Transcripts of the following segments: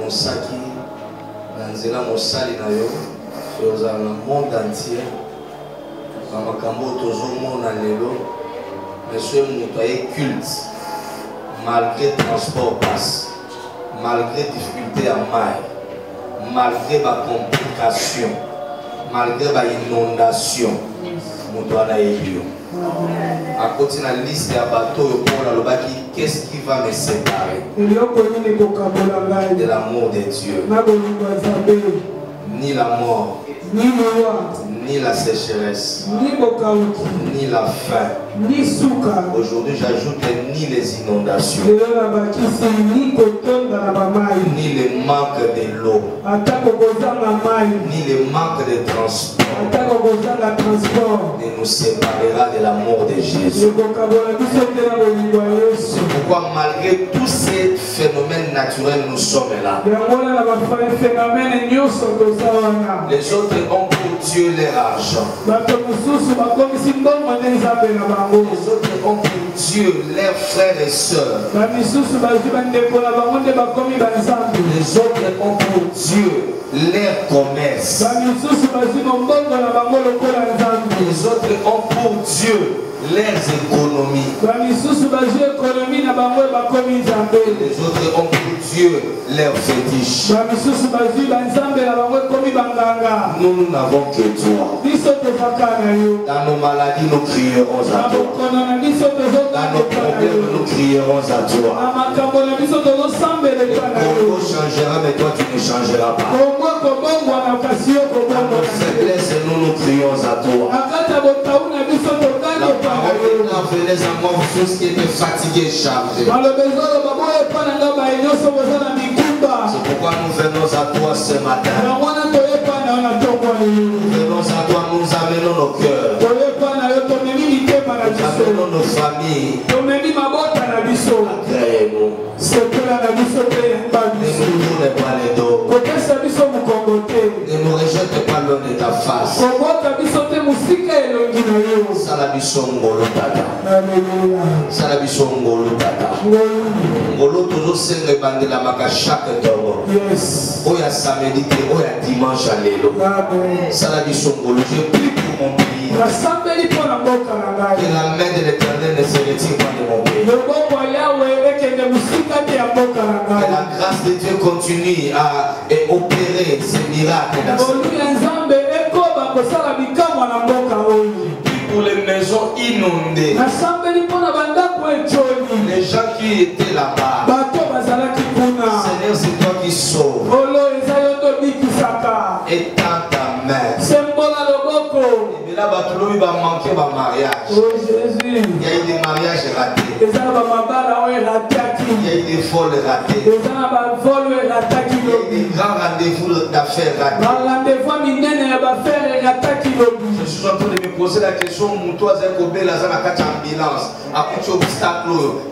Mosaki, Nanzela Mosali Nayo, dans le monde entier, Makambo Tozomo Nalelo, monsieur Moutaye culte, malgré transport passe, malgré difficulté à maille, malgré ma complication, malgré ma inondation, Moutouana Elio. À côté de la liste de bateaux, qu'est-ce qui va me séparer de l'amour de Dieu? Ni la mort, ni la sécheresse, ni la faim. Aujourd'hui, j'ajoute ni les inondations, ni le manque de l'eau, ni le manque de transport ne nous séparera de l'amour de Jésus. C'est pourquoi malgré tous ces phénomènes naturels, nous sommes là. Les autres ont pour Dieu leur argent. Les autres ont pour Dieu leurs frères et sœurs. Les autres ont pour Dieu leur commerce. Les autres ont pour Dieu leurs économies. Les autres ont pour Dieu leurs fétiches. Nous n'avons que toi. Dans nos maladies, nous crierons à toi. Dans nos problèmes, nous crierons à toi. Le Congo changera, mais toi tu ne changeras pas. Dans nos faiblesses, nous crions à toi. La parole est appelée à moi, tous qui étaient fatigués, chargés. C'est pourquoi nous venons à toi ce matin. Nous venons à toi, nous amenons nos cœurs. Nous amenons nos familles. Agréez-nous. Ne nous tournez pas les dos. Ne nous rejette pas loin de ta face. Salabiso ngolo tata. Salabiso ngolo tata. Ngolo toujours c'est bandela maka chaque tour. Oya samedi et oya dimanche à l'élo. Salabiso ngolo, je prie pour mon pays. Que la main de l'Éternel ne se retire pas de mon pays. Que la grâce de Dieu continue à opérer ces miracles dans ce pays. Pour les maisons inondées, les gens qui étaient là-bas, Seigneur, c'est toi qui sauves. Étends ta main. Et là, il va manquer un mariage. Il y a eu des mariages ratés. Il y a eu des vols ratés. Il y a eu des grands rendez-vous d'affaires ratés. Je suis en train de me poser la question,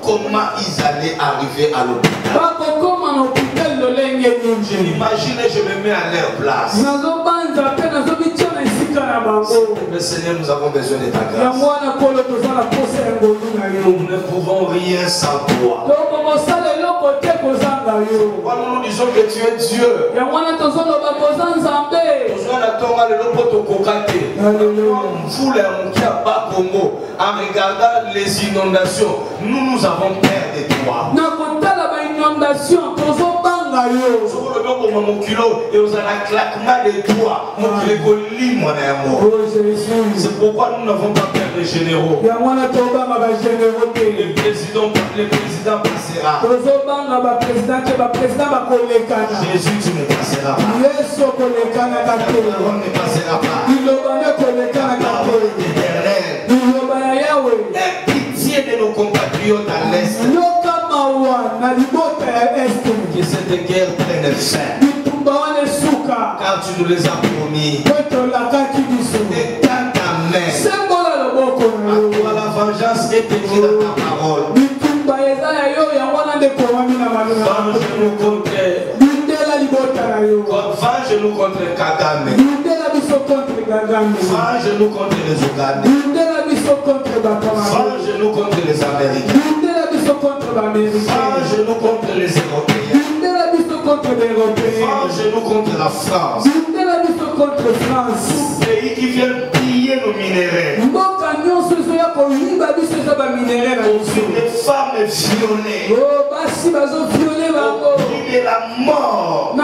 comment ils allaient arriver à l'hôpital? Je m'imagine et je me mets à leur place. Mais Seigneur, nous avons besoin de ta grâce. Nous ne pouvons rien sans toi. Pourquoi nous disons que tu es Dieu? En regardant les inondations, nous avons peur de toi. C'est pourquoi nous n'avons pas peur des généraux. Le président passera. Jésus, tu ne passeras pas. La parole ne passera pas. La parole éternelle. Aie pitié de nos compatriotes à l'Est. Que cette guerre prenne fin. Car tu nous les as promis. Étends ta main. À toi la vengeance est écrite dans ta parole. Venge-nous contre Kagame. Venge-nous contre les Ougandais. Venge-nous contre les Américains. Venge-nous contre les Européens. Vengez-nous contre la France. Tout pays qui vient piller nos minéraux. Les femmes violées. Au prix de la mort.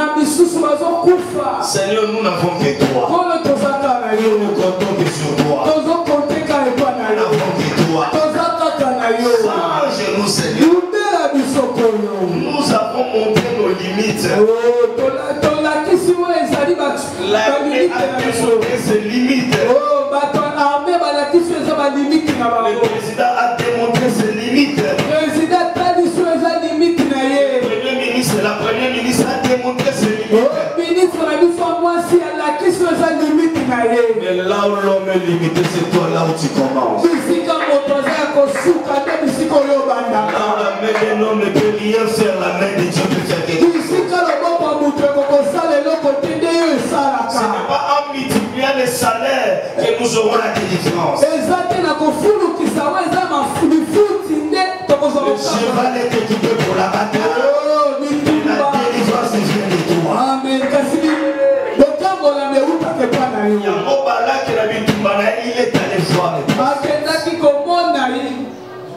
Seigneur, nous n'avons que toi. Nous ne comptons que sur toi. Nous n'avons que toi. Change-nous, Seigneur. Nous avons montré nos limites. L'armée a démontré ses limites. Le président a démontré ses limites. La première ministre a démontré ses limites. Mais là où l'homme est limité, c'est toi là où tu commences. Là où la main d'un homme ne peut rien faire, la main de Dieu peut faire quelque chose. Ce n'est pas en multipliant les salaires que nous aurons la délivrance. Le cheval est équipé pour la bataille. La délivrance vient de toi. Amen. Il est allé voir.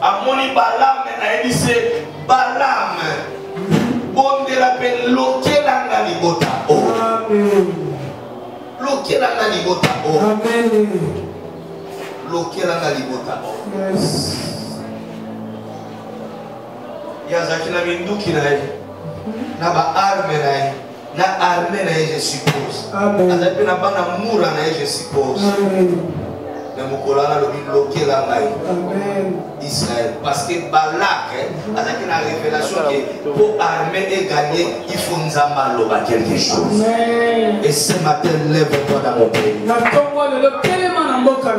Amoni Balam a dit c'est Balam. Bonde l'appelle Lokelanga Libota. Amen. Lokelanga Libota. Amen. Lokelanga Libota. Yes. Yazakina Minduki na na ba arme na arme na je suppose. Amen. Azape na bana mura na je suppose. Amen. Amen. Israël. Parce que Balak, avec la révélation que pour armer et gagner, il faut nous avoir quelque chose. Amen. Et ce matin, lève-toi dans mon pays.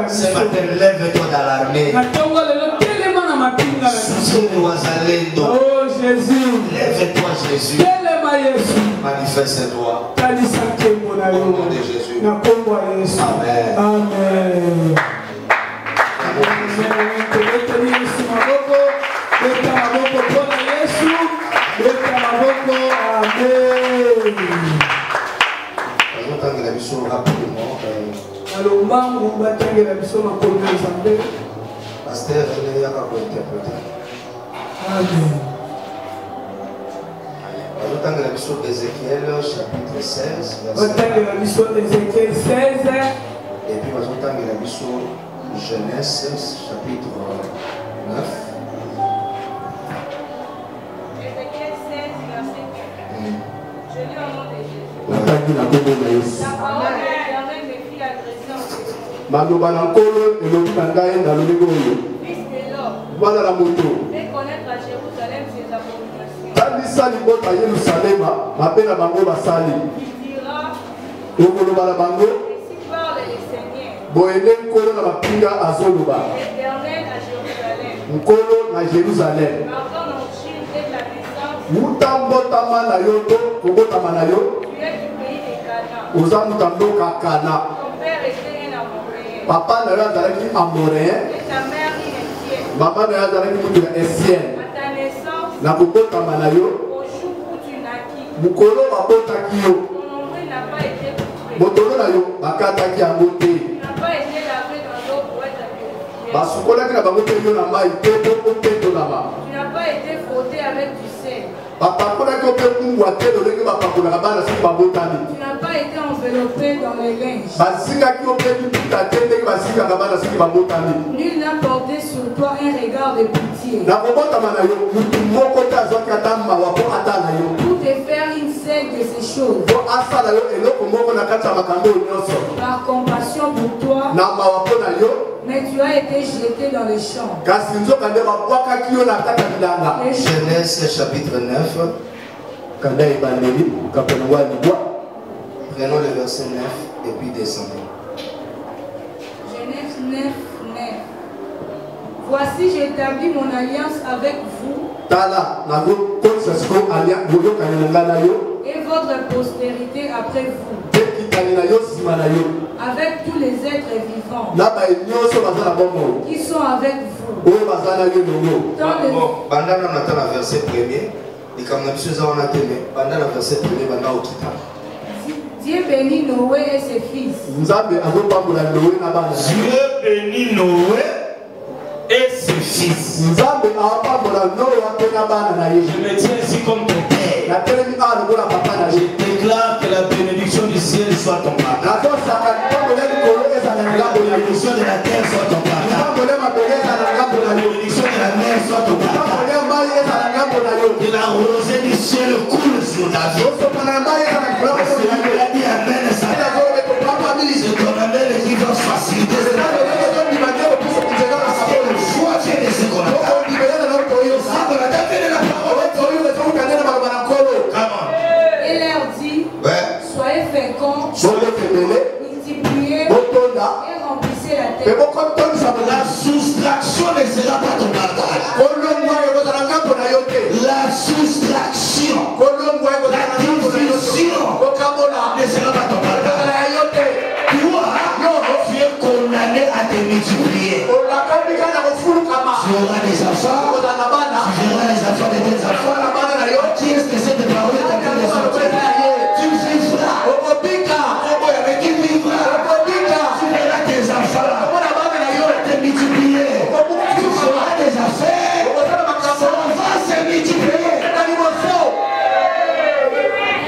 Ce matin, lève-toi dans l'armée. Soutiens-nous à Zalendo. Oh Jésus. Lève-toi Jésus. Manifeste-toi. Au nom de Jésus. Amen. Amen. Pasteur, il y a qu'à interpréter. Amen. Ézéchiel chapitre 16, et puis Genèse chapitre 9. Ézéchiel 16, verset 15. Je lis au nom de Jésus. La parole de l'Éternel me fit adresser en ce Fils de l'homme, fais connaître à Jérusalem ses abominations. Il dira, et si parle le Seigneur, l'Éternel à Jérusalem, pardonne en Chine dès ta naissance, tu es du pays des Canaan. Ton père était un Amoréen, Papa n'a pas amoréen. et ta mère une Étienne. Maman n'a pas Essienne. À ta naissance, Na kokota manayo. au jour où tu naquis, Mukolo bakotaki yo. ton nombril n'a pas été coupé. Botolo na yo bakataki yango te. Tu n'as pas été lavé dans l'eau pour être purifié. Basukolaki na bango te yo na mai te po opetolama. Tu n'as pas été frotté avec du sel. Bapakolaki ope kungwa te lolenge bapakolaka bana soki babotami. Tu n'as pas été enveloppé dans les linges. Basingaki ope liputa te ndenge basingaka bana soki babotami. Nul n'a porté sur toi un regard de pitié. Na kobotama na yo mutu moko te azwaki ata mawa po ata na yo. Pour te faire une seule de ces choses. Po asala yo eloko moko na kati ya makambo nyonso. Par compassion pour toi, Na mawa po na yo. mais tu as été jeté dans les champs. Kasi nzoka nde babwakaki yo na kati ya bilanga. Genèse chapitre 9. Kanda ebandeli kapenangwa libwa. Prenons le verset 9 et puis descendons. Genèse 9, 9. Voici, j'établis mon alliance avec vous Tala na go konsa siko alia boyo kananga na yo. et votre postérité après vous, Tekitani na yo sima na yo. avec tous les êtres vivants Na ba nyonso bazala bomo. qui sont avec vous. Oyo bazala yo nongo. Tant de... Bon, pendant qu'on attend le verset premier, Dieu bénit Noé et ses fils. Dieu bénit Noé et ses fils. Je me tiens ici comme ton père. Je déclare que la bénédiction du ciel soit ton partage. La bénédiction de la terre soit ton partage. La bénédiction de la mer soit ton partage. Et la rosée du ciel coule sur ta vie. C'est celui qui a dit Amen. C'est ton Amen qui va faciliter cette choix qui est de ce qu'on a. Et leur dit, soyez féconds, multipliez et remplissez la terre. La soustraction ne sera pas ton partage. La soustraction, la division ne sera pas ton partage. Toi, tu es condamné à te multiplier. Tu auras des enfants, tu verras les enfants de tes enfants. Qui est-ce que c'est de parler de tes enfants? Tu vivras. Avec qui vivras? Tu verras tes enfants te multiplier. Tu feras des affaires. Ça va se multiplier.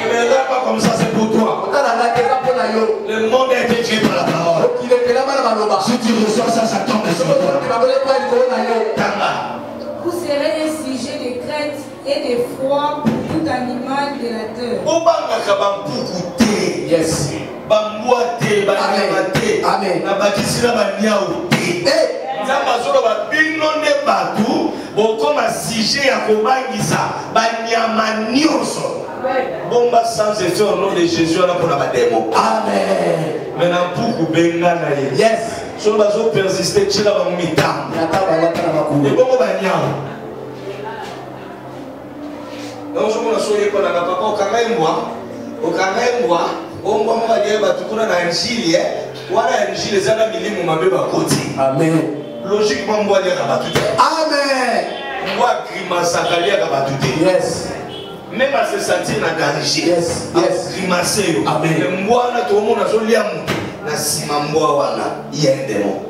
Ne me regarde pas comme ça, c'est pour toi. Le monde a été créé par la parole. Si tu reçois ça, ça tombe sur toi. Vous serez un sujet de crainte et de foi pour tout animal de la terre. Yes. Amen. Bomba sans effet au nom de Jésus, on a pour la démo. Amen. Maintenant, pour Bengana, yes. Si on va persister, tu vas me mettre. Et bon, on va y aller. Donc, je me suis dit que papa, au Kamemwa, on va dire que tu as un gile, ou un gile, ça n'a mis mon bébé à côté. Amen. Logiquement, moi, il y a un tout. Amen. Moi, grimace à Kalia, yes. Même à se sentir dans le danger. Yes, yes. Grimacer. Amen. Mais moi, tout le monde a dit na simamboa wana yendemo.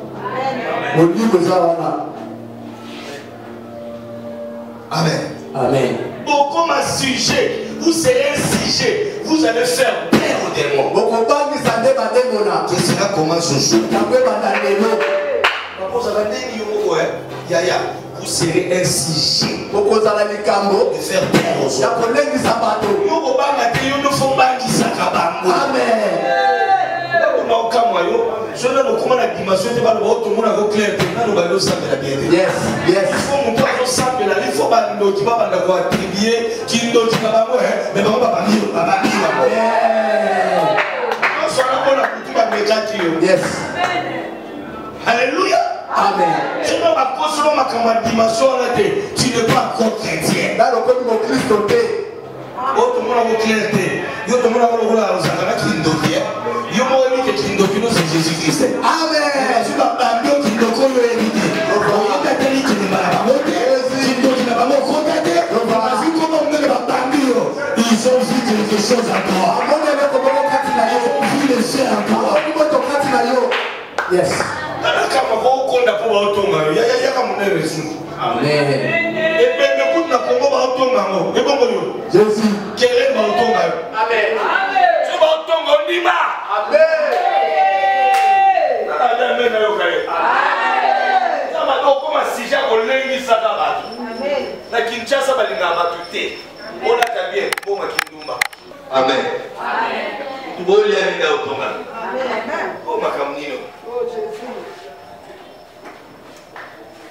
Amen. Amen. Bon, comme un sujet, vous serez un sujet, vous allez faire peur aux démons. Ce sera comment ce jour? Vous serez un sujet de faire peur aux autres. Amen. Je ne sais pas comment la dimension est pas le bon, tout le monde a clair. Yes, yes. Il faut monter à il faut pas nous qui va attribuer, qui nous dit pas moi, mais pas yes. Alléluia. Amen. Je ne sais pas comment ma dimension tu n'es pas encore chrétien. Tout le monde a clair. Tout le monde a c'est Jésus-Christ. Amen. Ils ont vu quelque chose à toi. Ils ont vu le ciel à toi. Yes. Amen. Jésus. Quel est mon ton? Amen. Amen.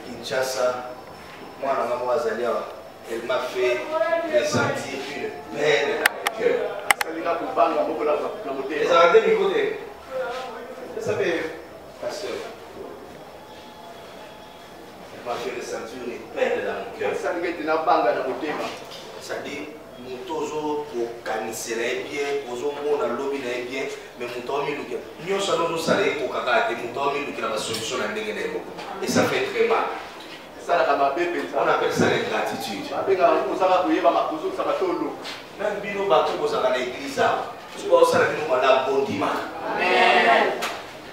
Kinshasa, moi, elle m'a fait ressentir une peine dans mon cœur. Les Arabes du côté. Vous savez, pasteur, elle m'a fait ressentir une peine dans mon cœur. C'est-à-dire, nous tous au canisser bien, aux hommes à lobby bien, mais nous sommes nous sommes salés au caca, et nous sommes nous qui avons la solution à l'endroit. Et ça fait très mal. On appelle ça l'ingratitude. Même bino bato bozaka na église tu vas osala bino mala bondima. Amen.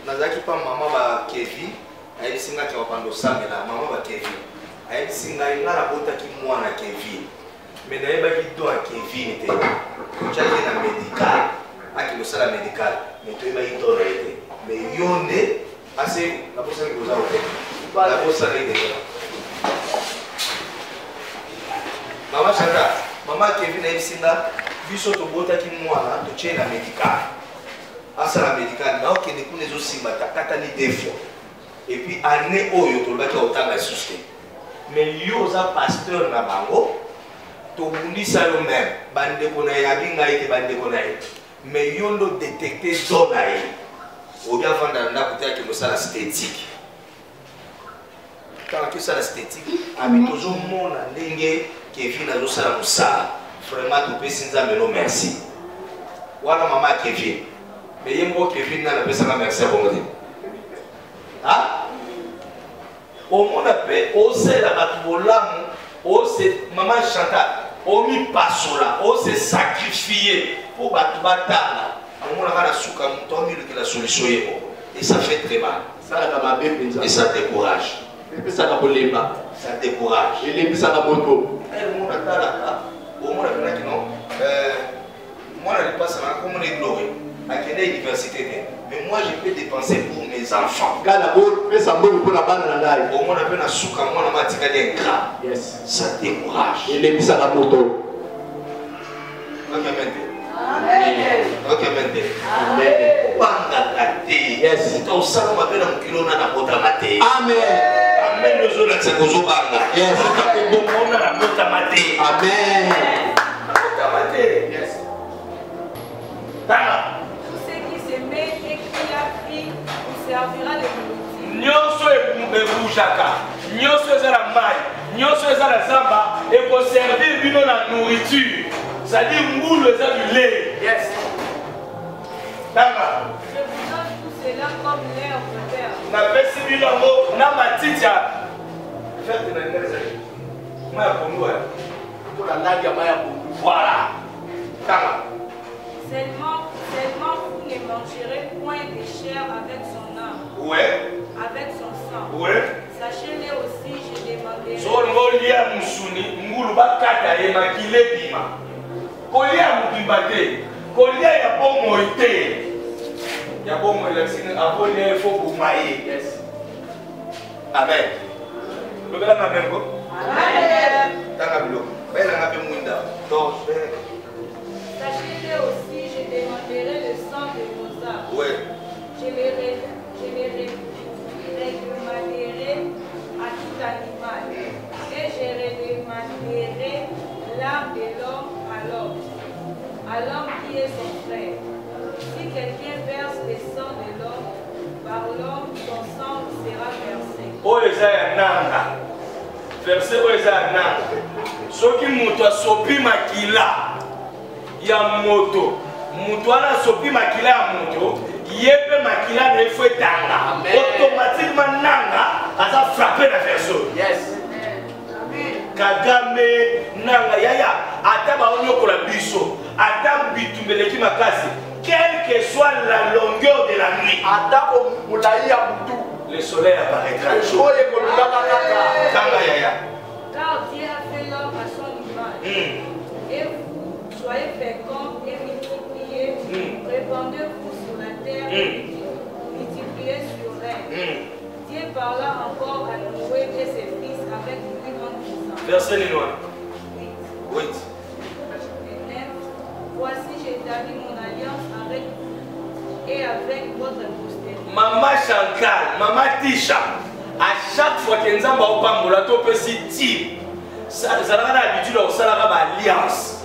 Nazaki pa mama ba Kevin ayisinga ki wapando sangela mama ba Kevin ayisinga ngala botaki mwana Kevin mais na yeba ki do a Kevin te chaki na médical aki losala médical mais to yeba ki do na ete mais yonde assez la bossa ki boza ote la bossa ide mama chata mama Kevin ayisinga biso to botaki mwana to chena médical asala médical na okende kuna ezo simba takata ni defo et puis année oyo tolobaki otanga suste mais yo oza pasteur na bango tobundisa yo même bandeko na ye abi ngai te bandeko na ye mais yo ndo détecte do na ye obi avanda ndako te ake mosala esthétique kaka tosala esthétique abi tozomona ndenge Kevin azosala mosala vraiment topesi nzambe no merci wana mama Kevin mais yembo Kevin na pesa na merci bongo te ah au monde appelle au c'est la batbolamu au c'est maman Chantal au mi pasola au c'est sacrifié pour batbatala au monde a la souka muto mi la solution et ça fait très mal ça la kama be et ça décourage et ça ka bolemba ça décourage et les ça ka moto et monde atala au monde a qui non moi je passe à comme les glories à quelle université mais moi je peux dépenser pour mes enfants. Au moins on a souka moi na matika des gras. Yes. Ça décourage. Et les bisa la moto. OK maintenant. OK maintenant. Amen. Banga kati. Yes. To sala mabela mukilo na bota mate. Amen. Amen nous la tsekozo banga. Yes. Ko bomona na bota mate. Amen. Bota mate. Yes. Tana. Et qui a pris il servira les nourritures. Nyonso ebujaka, nyonso ezala mai, nyonso ezala zamba et pour servir bino la nourriture. C'est-à-dire moule ezala du lait. Yes. Tanga. Je vous donne tout cela comme l'air de terre. Na pesi bino ngo na matita. Faites na ngeza. Maya pondu ya. Pour la langue ya maya pondu. Voilà. Tanga. Seulement vous ne mangerez point des chairs avec son âme. Ouais. Avec son sang. Ouais. Sachez-le aussi, je demanderai. Zolia musuni, ngulu bakata ye makile bima. Kolia mukibate, kolia ya bomo ite. Ya bomo eleksini abone fo bumaye. Yes. Amen. Lobela na mengo. Amen. Tanga bilo. Bena ngabe mwinda. Donc, sachez-le aussi, je demanderai le sang de vos âmes. Ouais. Je les réglementerai à tout animal. Et je réglementerai l'âme de l'homme à l'homme qui est son frère. Si quelqu'un verse le sang de l'homme, par l'homme, son sang sera versé. Oh, Isaiah Nanga. Verset oh, Isaiah Nanga. Ce qui m'a sopi makila. Ya moto mutu ana sopi makila ya moto yepe makila na fwe tanga automatiquement nanga aza frapper na verso. Yes. Amen. Kagame nanga yaya ata ba onyokola biso ata bitumbeleki makasi quelle que soit la longueur de la nuit ata ko mulai ya mutu le soleil apparaîtra un jour. Tanga yaya. Car Dieu a fait l'homme à son image. Et vous soyez féconds et multipliez, répandez-vous sur la terre et multipliez sur elle. Dieu parla encore à Noé et ses fils avec lui en disant. Verset numéro 8. Et 9. Voici j'établis mon alliance avec vous et avec votre postérité. Maman Chantal, Maman Tisha, à chaque fois que nous avons un peu de petit, ça a l'habitude de faire une alliance.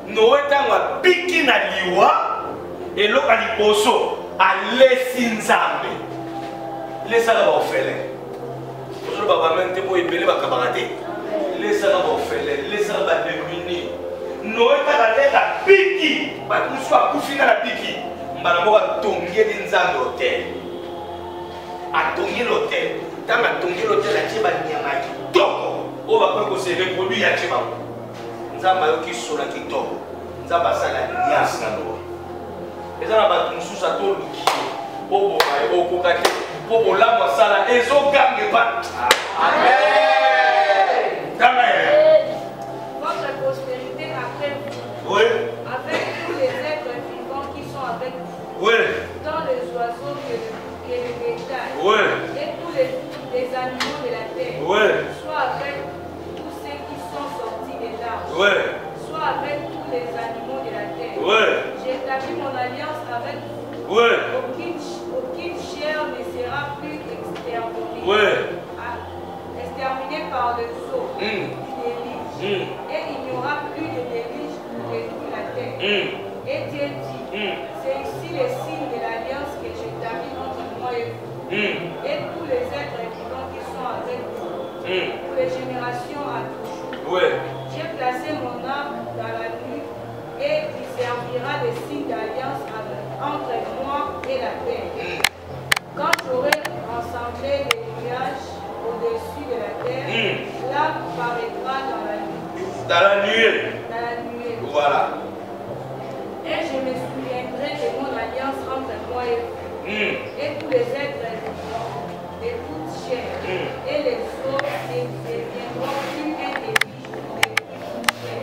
Nous avons piqué na liwa et l'eau à l'hyposo à l'essinzambe. Laissez-la faire. Aujourd'hui, papa même te pour épeler ma camarade. Laissez-la faire. Laissez-la démunir. Nous avons piqué. Nous sommes couffés dans la piqué. Nous avons tombé dans l'hôtel. A tombé l'hôtel. Tant que ton l'hôtel a tiré la niama kitoko. On va pas se reproduire à tiré. Nous avons qui sur la kitoko. Nous avons passé la niasse dans l'eau. Et ça va tout sous sa tour au kokate pour la masala et zo gagne pas. Amen. Votre prospérité après vous. Oui. Avec tous les êtres vivants qui sont avec vous. Oui. Tant les oiseaux que le bétail. Oui. Et tous les animaux de la terre. Oui. Soit avec tous ceux qui sont sortis des larges. Oui. Soit avec tous les animaux de la terre. Oui. J'ai établi mon alliance avec vous. Oui. Aucune chair ne sera plus exterminée. Oui. Exterminée par le sceau du déluge. Et il n'y aura plus de déluge pour détruire la terre. Et Dieu dit, c'est ici le signe de l'alliance que j'établis entre moi et vous. Et tous les êtres vivants qui sont avec vous. Pour les générations à toujours. Oui. J'ai placé mon arc dans la nuit et il servira de signe d'alliance entre moi et la terre. Quand j'aurai rassemblé les nuages au-dessus de la terre, là paraîtra dans la nuit. Dans la nuée. Dans la nuée. Voilà. Et je me souviendrai de mon alliance entre moi et vous. Et tous les êtres vivants de toute chair. Et les eaux ne deviendront plus un déluge pour détruire toute chair.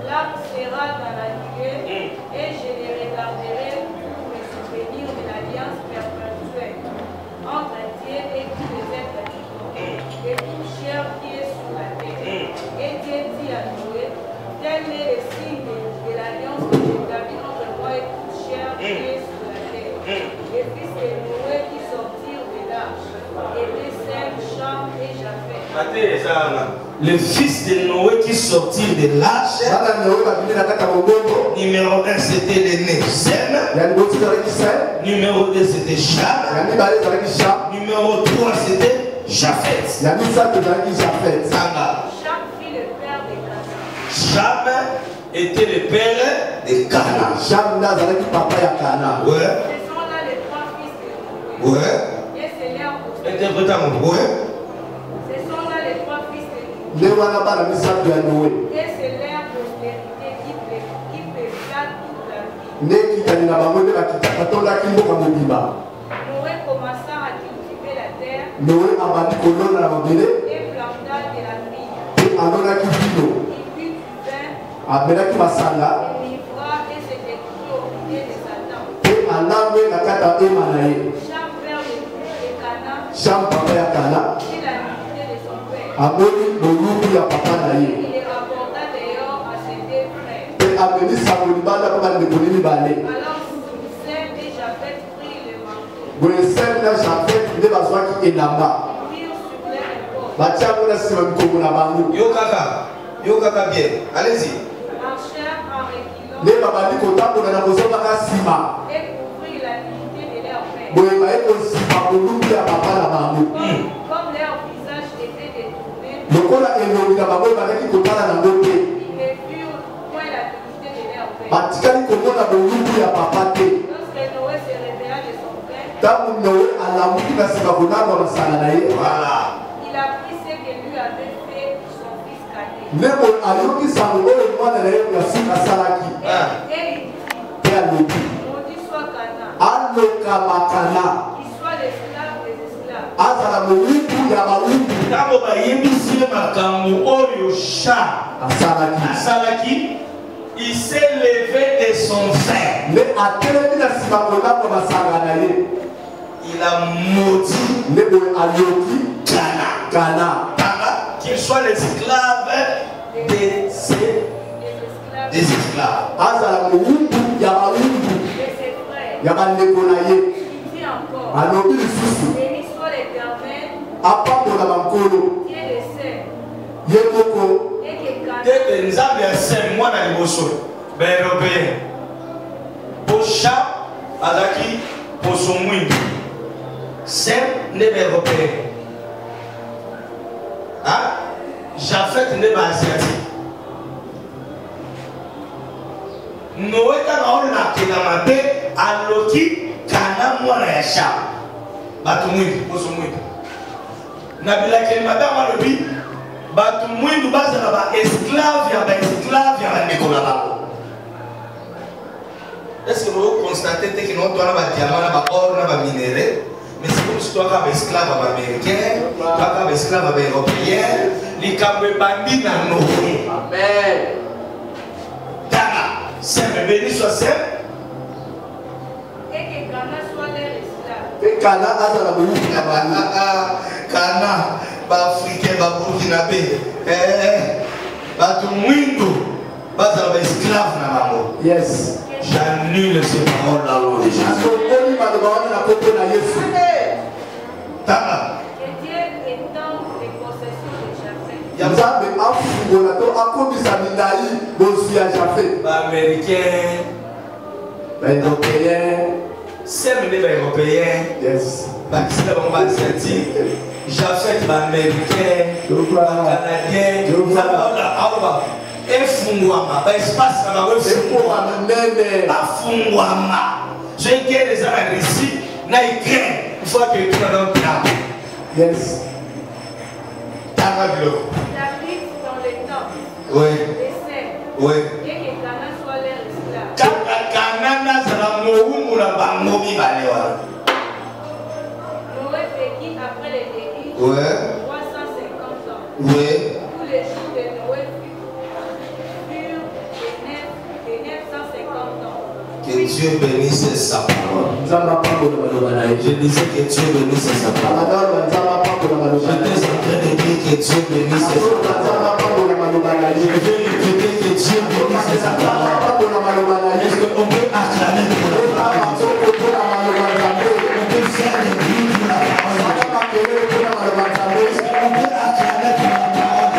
L'arc sera dans la nuée et je les regarderai pour me souvenir de l'alliance perpétuelle entre Dieu et tous les êtres vivants et toute chair qui est sur la terre. Et Dieu dit à Noé, tel est le signe de l'alliance que j'établis entre moi et toute chair qui est sur la terre. Les fils de Noé qui sortirent de l'arche étaient Sem, Cham et Japheth. Les fils de Noé qui sortirent de l'arche, numéro 1 c'était l'aîné Sem, numéro 2 c'était Cham, numéro 3 c'était Japheth. Cham fut le père de Canaan. Cham était le père de Canaan. Ce sont là les trois fils de Noé. Ouais. Et c'est leur postérité. Interprétons. Ouais. Ce sont là les trois fils de Noé. Et c'est leur postérité qui peuplera toute la vie. Noé commença à cultiver la terre et planta de la vigne. Il but du vin, il livra et se découvrit au pied de Satan. Cham père de Canaan, et la nudité de son père. Il les rapporta dehors à ses deux frères. Alors Sem et Japheth prirent le manteau. Ils mirent sur leurs épaules. Yo kaka bien. Allez-y. Marchèrent en reculant et couvrirent la nudité de leur père. Comme leur visage était détourné, ils ne virent point la nudité de leur père. Lorsque Noé se réveilla de son père, Voilà. il apprit ce que lui avait fait son fils cadet. Et il dit, maudit soit Canaan, qu'il soit l'esclave des esclaves. Ntango bayebisi makambo oyo Cham asalaki, il s'est levé de son sein. Il a maudit Canaan. Qu'il soit l'esclave des esclaves. Et ses frères, il dit encore, béni soit l'Éternel, Dieu des cieux, et que Canaan Tete nzambe ya Sem mwana liboso baeuropéen po Cham azalaki poso mwindu, Sem nde baeuropéen, Japheth nde baasiatique. Noé kaka olakela mabe aloki Kana mwana ya Cham bato mwindu poso mwindu. Nabila Kelmada Malobi, Batumouindou Bazaraba, esclave, ya Nicolas. Est-ce que vous constatez que nous avons des diamants, des or, des minéraux? Mais c'est comme si tu avais un esclave américain, tu avais un esclave européen, les cabres bandits dans nos vies. Amen. Tana, c'est béni soit c'est. Et que Ghana soit leur esclave. Et Ghana a dans la bouche. Ghana, Africain, Burkinabé, Batumouindou, Bazaraba esclave dans la mort. Yes. J'annule ces paroles là au déjà. Tana. Et Dieu étend les possessions de Japhet. Nzambe afungola to akomisa minai bosi ya Japhet. Américain, Européen, c'est les Européens. yes. Pakistan, asiatique, Japhet, américain, canadien, efungwama espace na bango afungwama je guerre les arabes ici na Ukraine une fois que tu as dans le plan. Yes. Tarablo. David dans les temps. Oui. Les sept. Oui. Et que Ghana soit leur esclave. Ghana nazala mohumu na bango mibale wana. Noé vécut après les délits. Ouais. 350 ans. Oui. Tous les jours de Noé furent de 950 ans. Que Dieu bénisse sa parole. Je disais que Dieu bénisse sa parole. J'étais en train de dire que Dieu bénisse sa parole. Je vais répéter que Dieu bénisse sa parole. Est-ce qu'on peut acclamer pour la parole? On peut faire des bruits pour la parole. Est-ce qu'on peut acclamer pour la parole?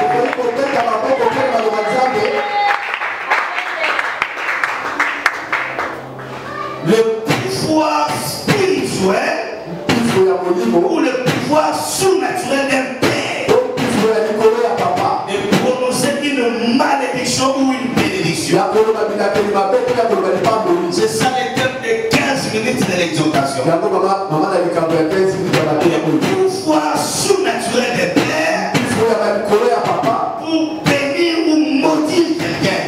Le pouvoir spirituel ou le pouvoir surnaturel d'un père de prononcer une malédiction ou une bénédiction. C'est ça le terme de 15 minutes de l'exhortation. Le pouvoir surnaturel d'un père pour bénir ou maudire quelqu'un.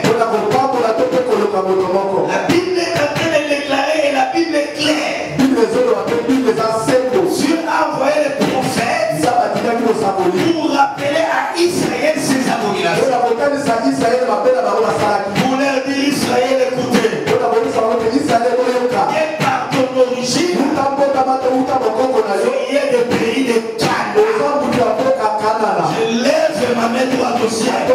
La Bible est en train de déclarer et la Bible est claire. Dieu a envoyé les prophètes pour rappeler à Israël ses abominations. Pour leur dire Israël, écoutez. Et par ton origine, soyez des pays de Canaan. Je lève ma main droite au ciel. Et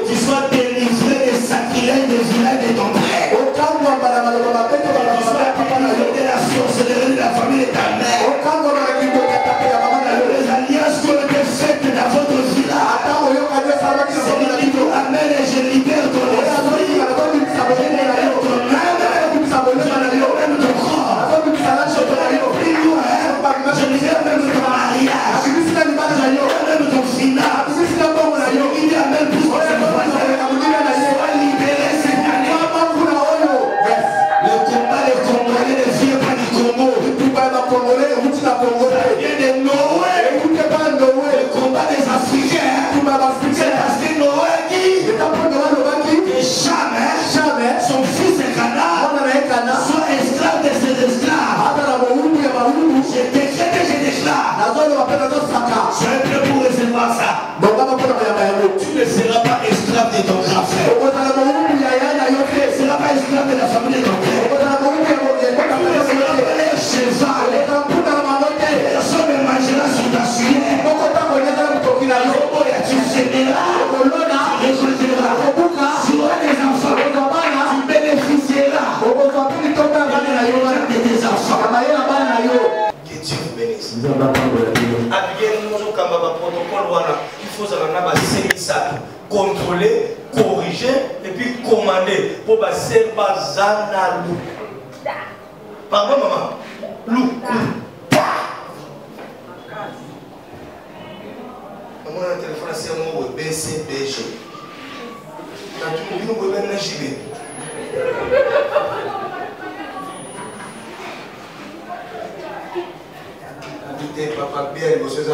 tu sois délivré des sacrilèges des villages de ton frère. Tu sois délivré de la sorcellerie de la famille de ta mère. Les alliances qui ont été faites dans votre village. Amen, et je libère ton esprit. Je libère ton âme. Je libère même ton corps. Je libère même ton mariage. Je libère même ton final. Je libère même tout ce que tu sois libéré cette année. Le combat des Congolais ne vient pas du Congo. Ça vient de Noé. Le combat des Africains, c'est parce que Noé dit que jamais son fils est Ghana soit esclave de ses esclaves. J'ai décrété, j'ai déclaré. Soyez prêts pour recevoir ça. Tu ne seras pas esclave de ton grand frère. Tu ne seras pas esclave de la famille de ton frère. Tu ne seras pas les cheval. Personne ne mangera sur ta suite. Tu s'aimeras, tu récolteras, tu auras des enfants, tu bénéficieras de tes enfants. Que Dieu vous bénisse. Il faut savoir contrôler, corriger et puis commander pour passer par Zanalou. Pardon, maman. Lou. Mon téléphone c'est un mot BCBG. Quand tu me dis que vous avez JB. Habitez papa bien, vous êtes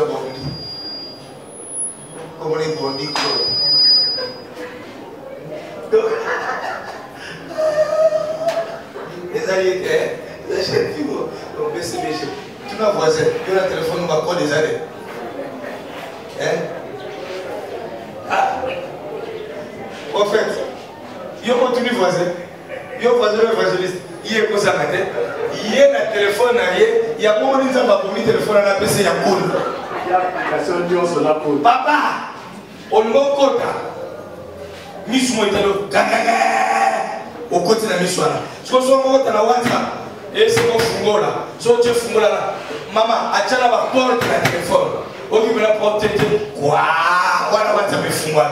Tu n'as voisin, tu as un téléphone, on va quoi des années. En fait, il y a continue voisin. Il y a voisin évangéliste. Il y a quoi ça matin. Il y a un téléphone, il y a beaucoup de gens qui ont mis le téléphone à la PC, il y a cool. Il y a l'application sur la cool. Papa, on m'a côté. Miss Moitalo, au côté de la mission. Ce que sont morts dans la WhatsApp, et c'est mon fungo là. So tu fungo là. Maman, a tient la porte de la téléphone. On lui met la porte, quoi? Voilà, WhatsApp est fungo.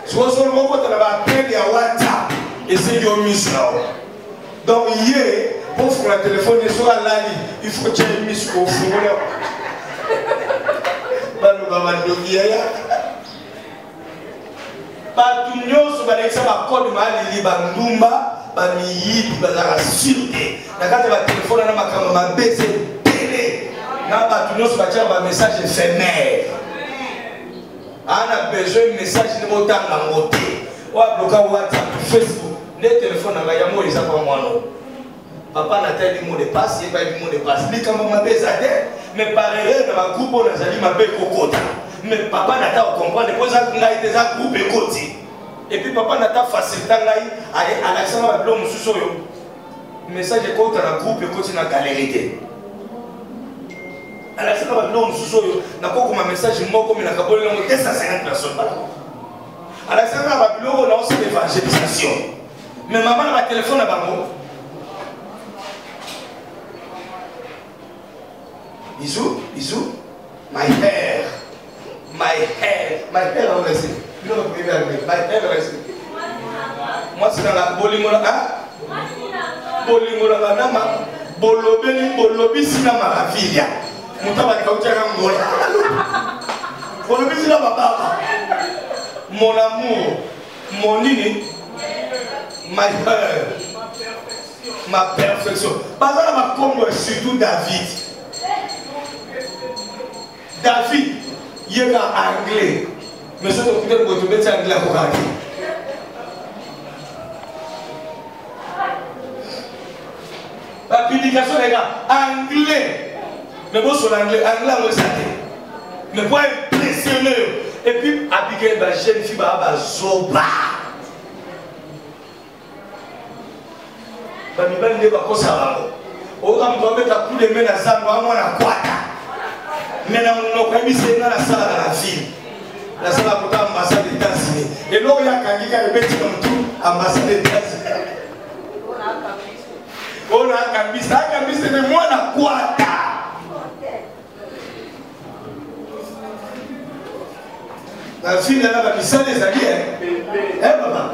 Ce que sont morts dans la appel de WhatsApp, et c'est your mission. Donc, hier, pour faire le téléphone, il sera là, il faut que tu aies une mission au fungo là. Pas nous, maman, nous, batu nyonso balekisa bakode malili bandumba bamiyibi bazala sûreté na kati ya batelefone na makambo mabese tele na batu nyonso batia bamessage éphémère ana besoin message ne botanga ngo te wabloka WhatsApp Facebook ne telefone nanga yango eza kwa mwana papa natali mot de passe yeba bi mot de passe likambo mabese te mais par erreur na bagroupe on azali mabe kokota. Mais papa n'a pas compris, il pose un groupe écouté. Et puis papa n'a pas facilité à l'accent à l'homme sous son message écoute dans le groupe écouté dans la galerie. À l'accent à l'homme sous son n'a pas comme un message mort comme il a capolé 250 personnes. À l'accent à l'homme on a aussi l'évangélisation. Mais maman a un téléphone à Bango. Bisous, bisous, my hair. My hair on reste. Non, my hair reste. Moi c'est dans la bolingola, bolingola nama, bolobi sina maravilha. Mutaba kauchaka ngola. Bolobi sina papa. Mon amour, mon nini, my hair, ma perfection. Bazala ma combo surtout David. David. Il y a anglais. Mais ce que vous pouvez mettre anglais pour regarder. La publication, les gars, anglais. Mais bon, sur l'anglais, anglais, on le sait. Mais pour impressionner. Et puis, Abigail, la jeune fille, va zoba. La Bible n'est pas comme ça. On va mettre un coup de main dans ça, on va quoi. Mais on a mis ça dans la salle de la ville. La salle de l'ambassade des États-Unis. Et là, il y a quelqu'un qui a mis comme tout l'ambassade des États-Unis. On a mis ça, c'est de moi la quata. La fille de la mission des alliés. Eh, maman.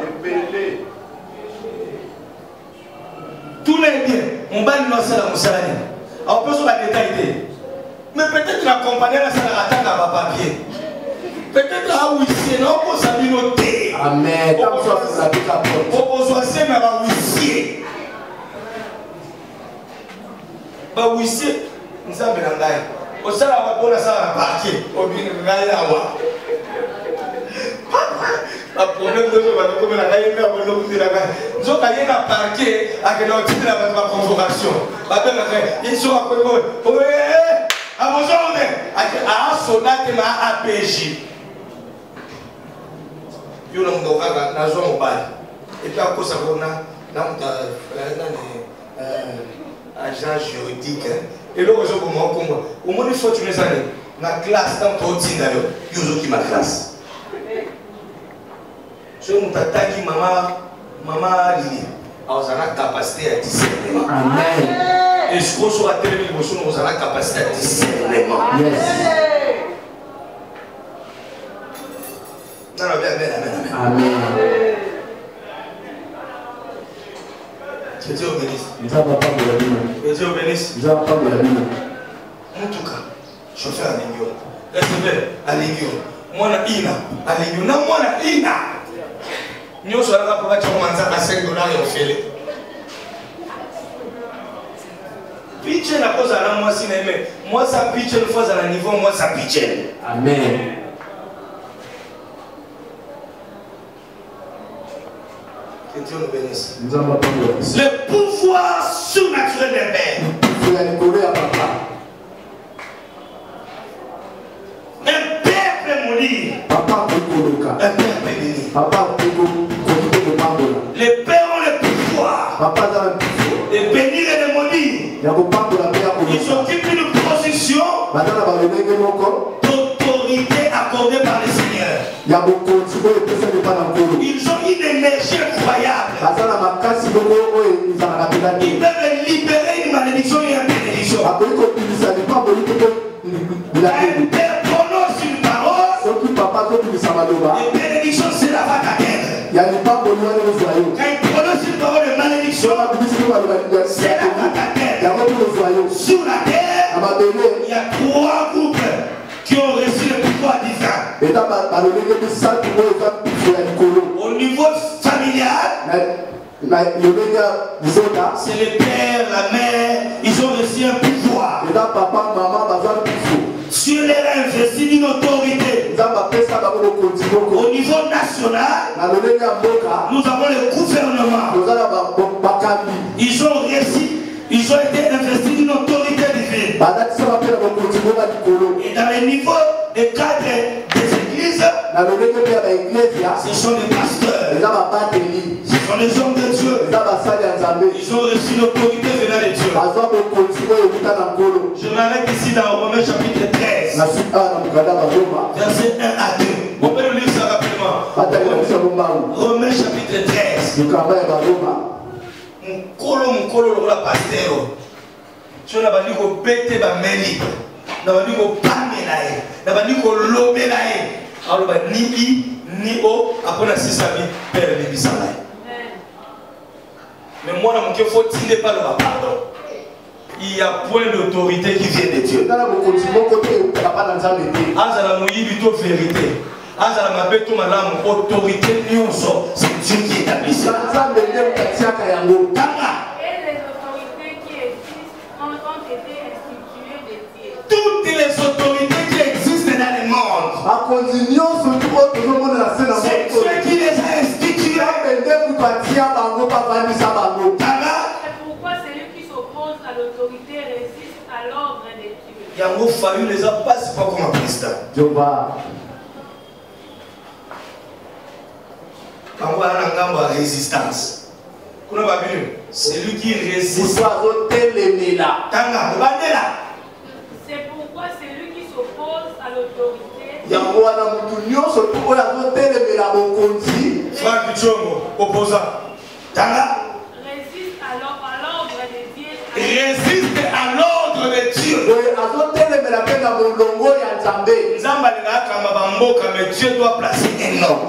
Tout est bien. On va nous lancer la moussala. On peut sur la détail. Mais peut-être la compagnie là, ça n'a pas de papier. Peut-être là où ici, non, on s'est mis noté. Amen. On peut se mais là où ici. Bah où ici, nous sommes dans l'air. On s'est là, on a ça à papier. On vient de là. Le problème de ce que nous avons fait, nous avons fait un parquet avec notre titre de la convocation. Ils sont à côté de nous. À mon journée, à soldat qui m'a APJ. Puis on a dans zone mobile. Et puis à cause de ça, on a agent juridique. Et là, au moins, il faut que tu me dises, la classe, dans ton team d'ailleurs, il y a qui ma classe. Je suis un maman Lili. Alors, on a la capacité à discernement. Amen. Et ce qu'on soit à télévision, nous avons la capacité à discernement. Yes. Non, amen. Amen. Que Dieu bénisse. Nous avons pas de la vie. Que Dieu bénisse. Nous avons pas de la vie. En tout cas, chauffeur à l'Union. Receveur à l'Union. Moi, à l'Union. Non, moi, à l'Union. Nous sommes là pour commencer à $5 et on fait les. Pitch na cause à la moi si n'aimé. Moi ça pitch une fois à la niveau, moi ça pitch. Amen. Que Que Dieu nous bénisse. Le pouvoir surnaturel des pères. Un père peut mourir. Un père peut bénir. Les pères ont le pouvoir de bénir et de maudire. Ils occupent une position d'autorité accordée par le Seigneur. Ils ont une énergie incroyable. Ils peuvent libérer une malédiction et une bénédiction. Un père prononce une parole. Et bénédiction, c'est la vague à terre. Quand il prononce une parole de malédiction, c'est la vague à terre. Sur la terre, il y a 3 groupes qui ont reçu le pouvoir divin. Au niveau familial, c'est les pères, la mère, ils ont reçu un pouvoir. Dieu leur a investi une autorité. Au niveau national, nous avons le gouvernement. Ils ont réussi, ils ont été investis d'une autorité divine. Et dans les niveaux des cadres des églises, ce sont des pasteurs, ce sont les hommes de Dieu. Ils ont reçu l'autorité venant de Dieu. Je m'arrête ici dans Romains chapitre 13, verset 1 à 2. On peut le lire ça rapidement. Romains chapitre 13. Mukolo la pasteur. Tu n'as pas dit qu'on bête ba meli. N'a pas dit qu'on pamelaye. N'a pas dit qu'on lobelaye. Alors ni I ni O après la 6 amis père les bisalaye. Mais moi, il faut tirer par le pardon. Il n'y a point d'autorité qui vient de Dieu. Azala mouyi bito vérité. Azala mabeto malamu autorité nyonso. C'est Dieu qui établit ça. Et les autorités qui existent ont été instituées de Dieu. Toutes les autorités qui existent dans le monde, c'est Dieu qui les a instituées. C'est pourquoi celui qui s'oppose à l'autorité résiste à l'ordre de Dieu. Il y a un mot fallu, les a pas, c'est pas comme un président. On va avoir une résistance. C'est lui qui résiste. C'est pourquoi celui qui s'oppose à l'autorité Franck Bichongo, opposant. résiste à l'ordre de Dieu. Résiste à l'ordre de Dieu. Nzamba linga kamba bamboka, mais Dieu doit placer un homme.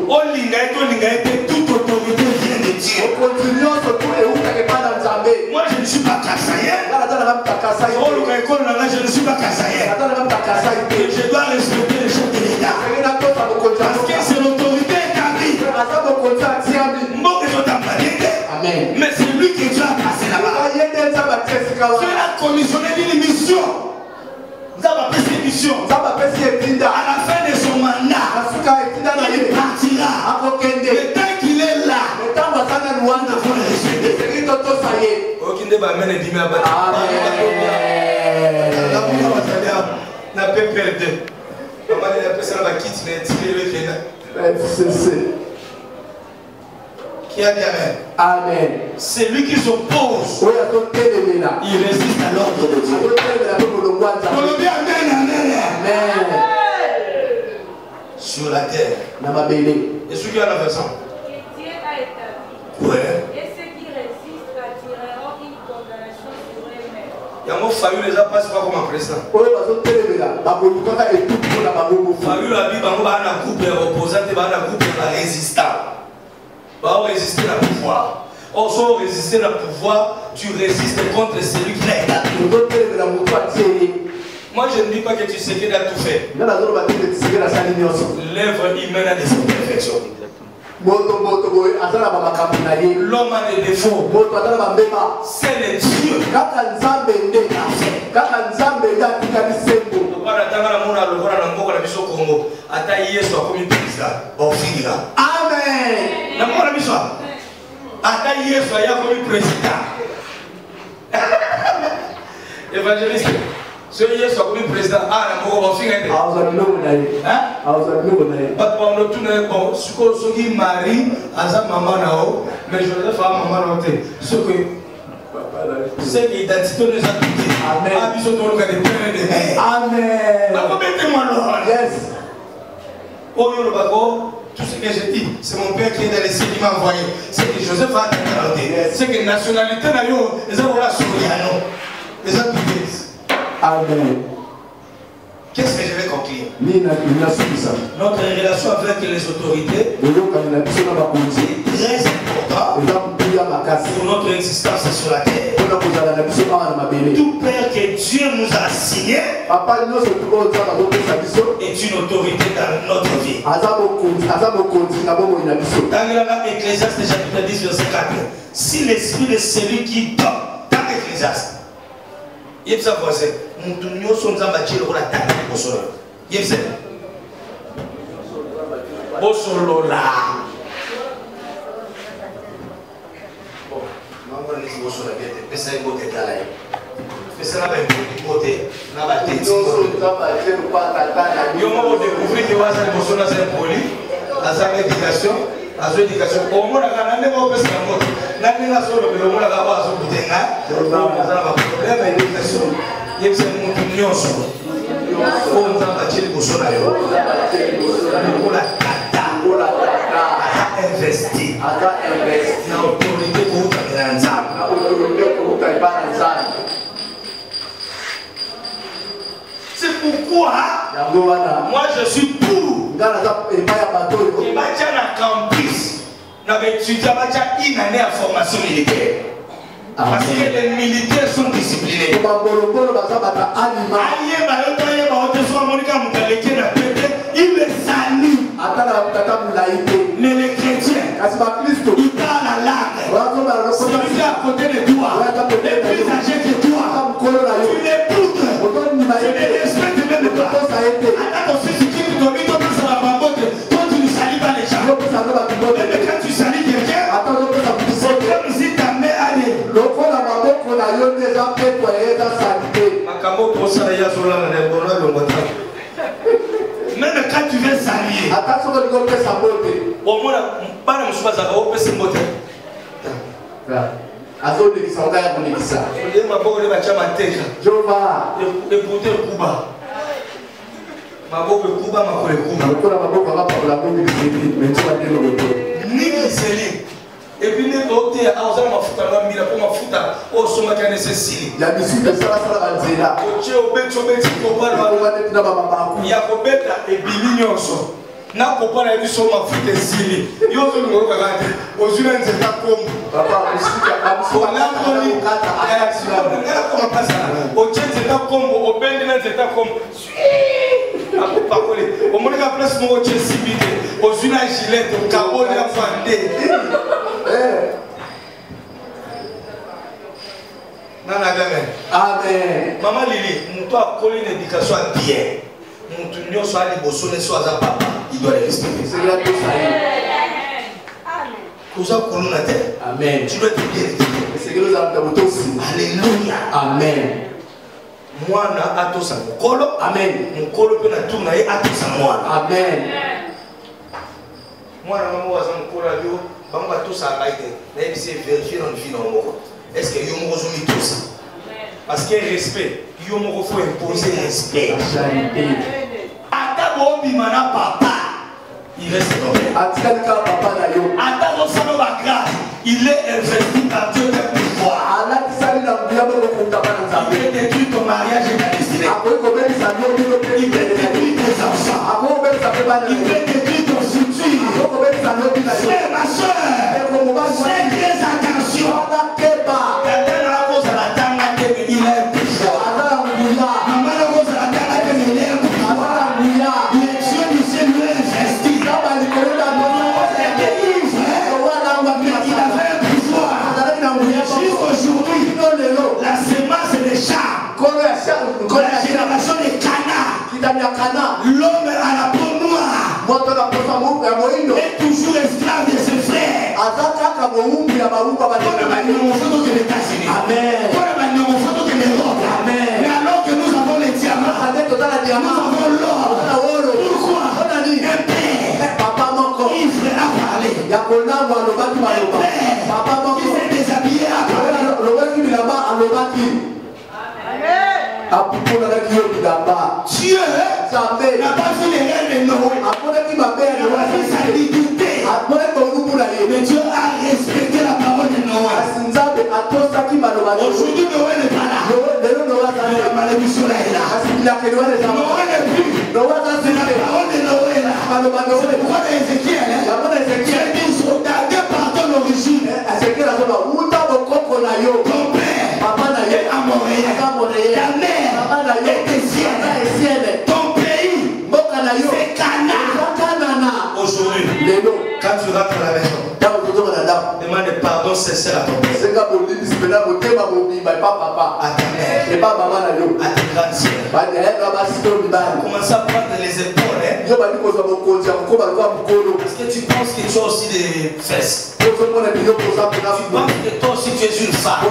Olinga ete toute autorité vient de Dieu. Moi je ne suis pas Kassaïen. Je ne suis pas Kassaïen. Je dois respecter les chefs de l'État. Parce que c'est l'autorité établie. Amen. Mais c'est lui qui Dieu a placé là-bas. Dieu a commissionné une mission. Nous avons fait cette mission. À la fin de son mandat, il partira. Le temps qu'il est là, nous devons le respecter. Qui a dit amen? Amen. C'est lui qui s'oppose. Il résiste à l'ordre de Dieu. Amen, amen. Sur la terre. Et ceux qui ont la version. Que Dieu a établi. Ouais. Et ceux qui résistent attireront une condamnation sur eux-mêmes. Il y a un mot Fayu les a pas, c'est pas comme un président. Fayu la Bible, on va un groupe opposant et un groupe résistant. On va résister à pouvoir. Or, si on résiste à pouvoir, tu résistes contre celui qui l'a établi. Moi, je ne dis pas que tu sais qu'il a tout fait. L'œuvre humaine a des imperfections. L'homme a des défauts. C'est le Dieu. Amen. Namona biswa. Ata Yesu aya comme président. Évangéliste. Ce Yesu comme président ah na moko bofinga nde. But on le tourne bon ce qui Marie aza maman nao mais je ne fais pas maman nao te. Ce que c'est l'identité de nos entités. Amen. Amen. Yes. Oh, tout ce que j'ai dit, c'est mon père qui est dans les cieux qui m'a envoyé. C'est que Joseph a été. C'est que nationalité n'a eu les relations. Les entités. Amen. Qu'est-ce que je vais conclure? Notre relation avec les autorités est très importante pour notre existence sur la terre. Tout père que Dieu nous a assigné est une autorité dans notre vie. Dans Ecclésiaste chapitre 10 verset 4, si l'esprit de celui qui dort dans l'Ecclésiaste, il faut savoir c'est nous sommes en matière de la table de Bosolo. Il faut savoir Bosolo là. Bon, maman on est Bosolo bien. Pesa est beauté là. Pesa n'a pas une beauté. N'a pas été. Yo mo découvrir que va ça Bosolo c'est poli. La sa éducation, la sa éducation. Au moins la canne mo pesa na moto. Na ni na solo mais au moins la va so butenga. Ça n'a pas problème éducation. Il y a une union sur on a bâti le bosson à l'eau. On a investi. On a autorité pour c'est pourquoi moi je suis pour qu'il va y un campus. Il y une année à formation militaire. Parce que les militaires sont disciplinés. Il me salue. Mais les chrétiens, ils parlent la langue. Celui à côté de toi, les plus âgés que toi, tu l'écoutes. Tu les respectes même pas. Attends, si tu quittes ton mythe, toi tu ne salis pas les gens. Même quand tu salis quelqu'un, c'est comme si ta mère allait. Même quand tu veux saluer, au moins, pas de choix à vous, c'est beauté. Et puis les autres, à ma fouta, la mira pour ma fouta, au sommet qu'elle nécessite. Il y a des sites de ça, il y a et Bilignoso. N'a pas la vie sur ma fouta sili. Yo, je me regarde. Aux yeux de ta com. Papa, au tien de ta com, au bénin de ta com. Au moins, la place, mon tien civilé. Aux yeux de Gillette, au cabot de la fandée. Amen. Maman Lili, nous doit coller une éducation à bien. Nous soit les bossons et soit à papa. Il doit les respecter. C'est la chose à Amen. Tu dois te bien. Alléluia. Amen. Moi, na atos à mon colo. Amen. Mon colo peut na tourner atos à moi. Amen. Moi, na maman was mon colo bio. Bamba tous à l'aide. Là, il s'est vérifié dans le film. Est-ce que yo mo zomi tout ça? Parce qu'il y a respect. Yo mo faut imposer respect. Ata bo bimana papa. Il reste tombé. Atika papa na yo. Ata bo sano ba grâce. Il est investi dans Dieu de pouvoir. Ala tisali na mbiamo ko kutabana nzambe. Il détruit ton mariage et ta destinée. Il détruit tes enfants. Il détruit ton futur. Frère, ma soeur, fais très attention. La semence des chars, la génération des canards, l'homme à la peau noire est toujours Amen. Mais alors que nous avons les diamants, nous avons l'or. Pourquoi? Un père, il fera parler. Un père qui s'est déshabillé à parler. Dieu n'a pas vu les rêves de Noé. Il a fait sa dignité. Mais Dieu a respecté la parole de Noé. Aujourd'hui, Noé n'est pas là. La malédiction est là. Noé n'est plus. C'est la parole de Noé est là. C'est pourquoi Ézéchiel dit regardez par ton origine. Ton père est amoréen. Ta mère est Ézienne. Ton pays c'est Canaan. Aujourd'hui, quand tu rentres à la maison, demande pardon sincère à ton père, à ta mère, à tes grandes sœurs. Commence à prendre les épaules. Parce que tu penses que tu as aussi des fesses. Tu penses que toi aussi tu es une femme.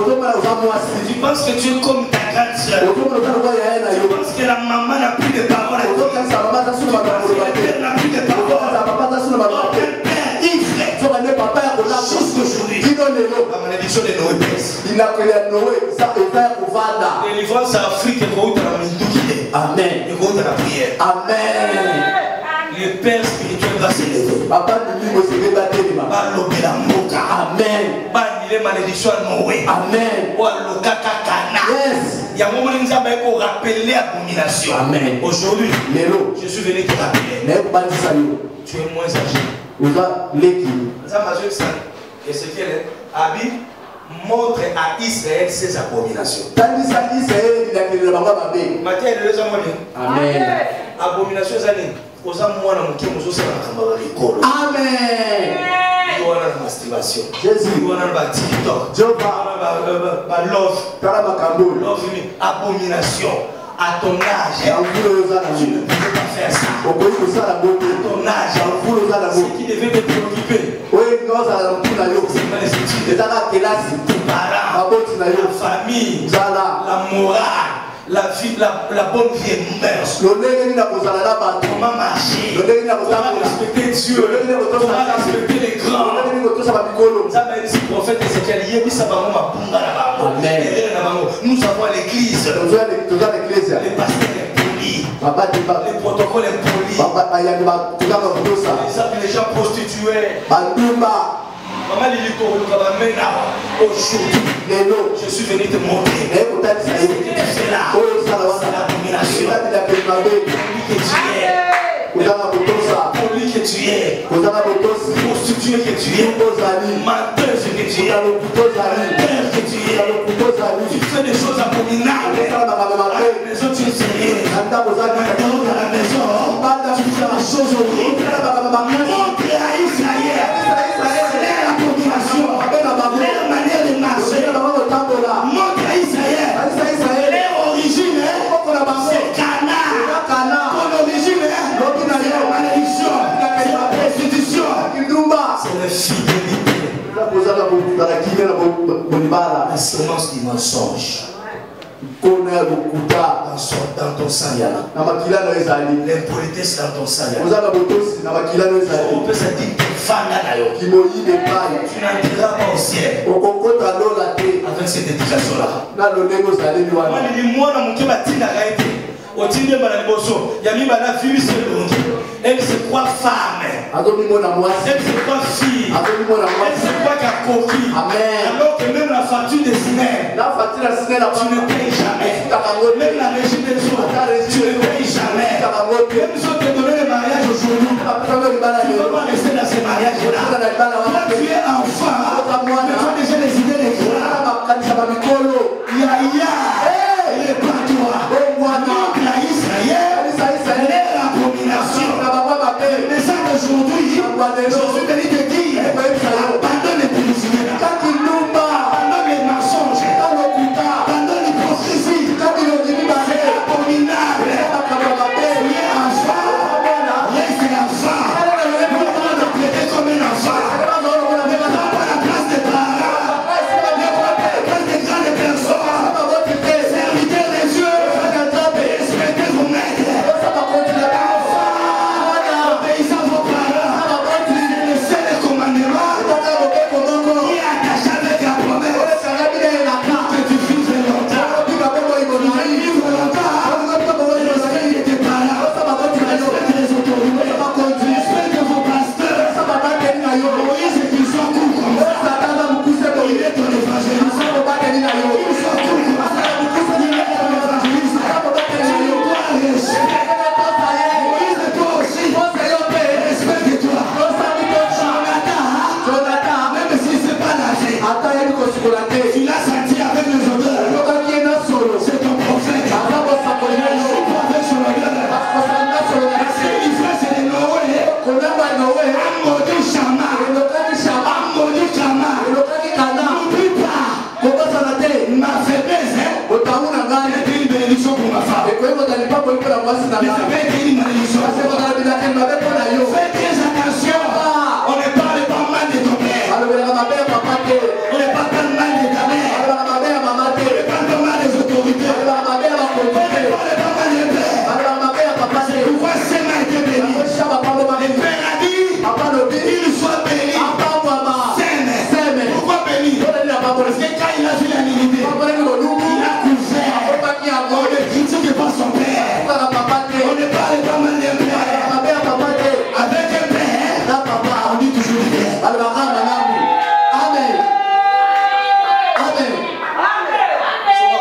Tu penses que tu es comme ta grande sœur. Tu penses que la maman n'a plus de parole. Tu penses que le père n'a plus de parole. Jusqu'aujourd'hui, la malédiction de Noé pèse. Délivrance à Afrique et pour la Mindoukide. Amen. Et pour la prière. Amen. Le Père spirituel va s'élever. Amen. Les malédictions à Noé. Amen. Il y a un moment où nous avons rappelé l'abomination. Amen. Aujourd'hui, je suis venu te rappeler. Tu es moins âgé. Ézéchiel montre à Israël ses abominations. Amen. Abomination Amen. Masturbation. Jésus. Abomination. À ton âge, tu ne peux pas faire ça. À ton âge, ce qui devait te préoccuper, c'est tes parents, la famille, la morale, la vie, la bonne vie et mœurs. Comment marcher, comment respecter Dieu, comment respecter les grands. Ça m'a dit le prophète Ézéchiel, nous avons l'église, les pasteurs impolis, les protocoles impolis, les gens prostitués. Aujourd'hui, je suis venu te montrer ce que tu fais là. C'est l'abomination. Poli que tu es, prostitué que tu es, menteuse que tu es, père que tu es, tu fais des choses abominables. À la maison tu es sérieux, à la maison tu fais des choses horribles. Montre à Israël l'abomination, leur manière de marcher. Montre à Israël leur origine, c'est Canaan. Ton origine, c'est la malédiction, c'est la prostitution, c'est la fidélité, la semence du mensonge. Dans ton sang, l'impolitesse dans ton sang. On peut se dire que tu n'entreras pas au ciel avec cette éducation-là. Elle se croit femme, elle se croit fille, elle se croit coquille. Alors que même la facture des cinémas, tu ne payes jamais. Même la régie des autres, tu ne payes jamais. Même si on te donne le mariage aujourd'hui, tu ne peux pas rester dans ce mariage-là. Quand tu es enfant, tu as déjà les idées des grands. Yaya, répare-toi. Montre à Israël l'abomination. Le message d'aujourd'hui, je suis venu te dire, abandonne les prisonniers, abandonne les mensonges, abandonne l'hypocrisie, c'est abominable. Soyez enfant, reste enfant. Ne pas te traiter comme un enfant. Ne pas la place de Fais très attention. On ne parle pas mal de ton père. On ne parle pas mal de ta mère. On ne parle pas mal des autorités. On ne parle pas mal des pères. Pourquoi c'est mal été béni? Le père a dit, il soit béni. Sème. Pourquoi béni? Parce que quand il a vu la dignité, il a couvert. On ne critique pas son père. On ne parle pas mal des pères. Avec un père, on dit toujours du père. Amen. Amen.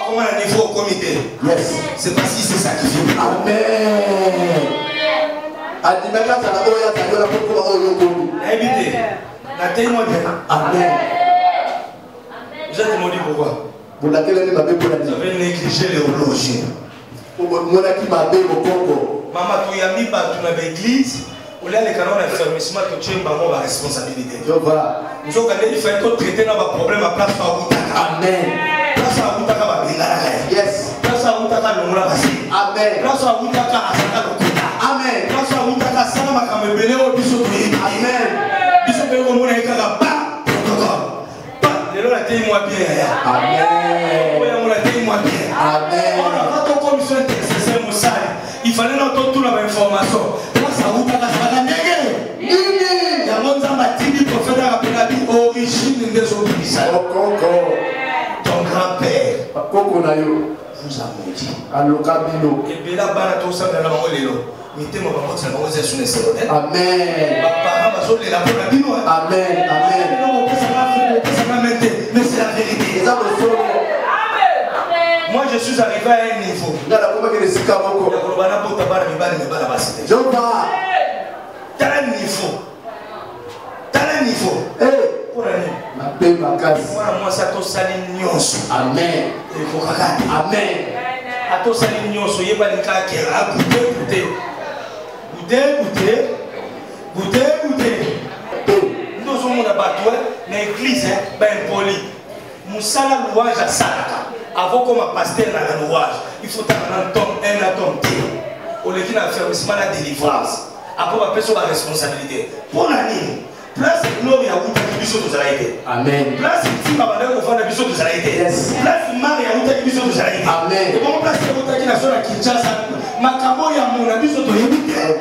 Comment on a niveau au comité? Yes. C'est pas si c'est sacrifié. Amen. Évitez. La témoin bien. Amen. Je te dis pourquoi. Vous avez négligé les horloges. Maman, tu as mis partout dans l'église. Où là, les canons d'affermissement que tu as ma responsabilité. Nous avons fait tout traiter dans le problème à place à Outaka. Amen. Place à Outaka va bien. Yes. Place à Outaka l'ongra passé. Amen. Place à Outaka à Saka Lokota. Amen. Place à Outaka Salama Kamebele au Bisotoye. Amen. Bisotoye comme on est là, pas protocole. Pas. Les gens la témoin bien. Amen. On la témoin bien. Amen. On a pas ton commission intercession Moussali. Il fallait notre toute l'information. Place à Outaka Saka Ndege. Il y a mon Zambatini prophète à la origine des obéissants. Ton grand-père vous a maudit. Et bien là, tout ça dans la maman. Mettez mon maman, c'est la maman, c'est sur les sérotes. Amen. Amen. Amen. Mais c'est la vérité. Moi, je suis arrivé à un niveau. T'as un niveau. Moi, ça te salit nyonso. Amen. Amen. A to salit nyonso. Il y a pas de cas qui a goûté. Nous sommes dans l'église, ben poli. Moussala louange à Salaka. Avant comme un pasteur dans la louange, il faut un atome. Au lieu d'un affermissement de la délivrance. Après, on va sur la responsabilité. Pour l'année. Place gloire ya wuta kibiso tozalaite. Amen. Place tima bana ko fana biso tozalaite. Yes. Place mari ya wuta kibiso tozalaite. Amen. Et bon place ya wuta ki na sona Kinshasa. Makambo ya mona biso toyebite.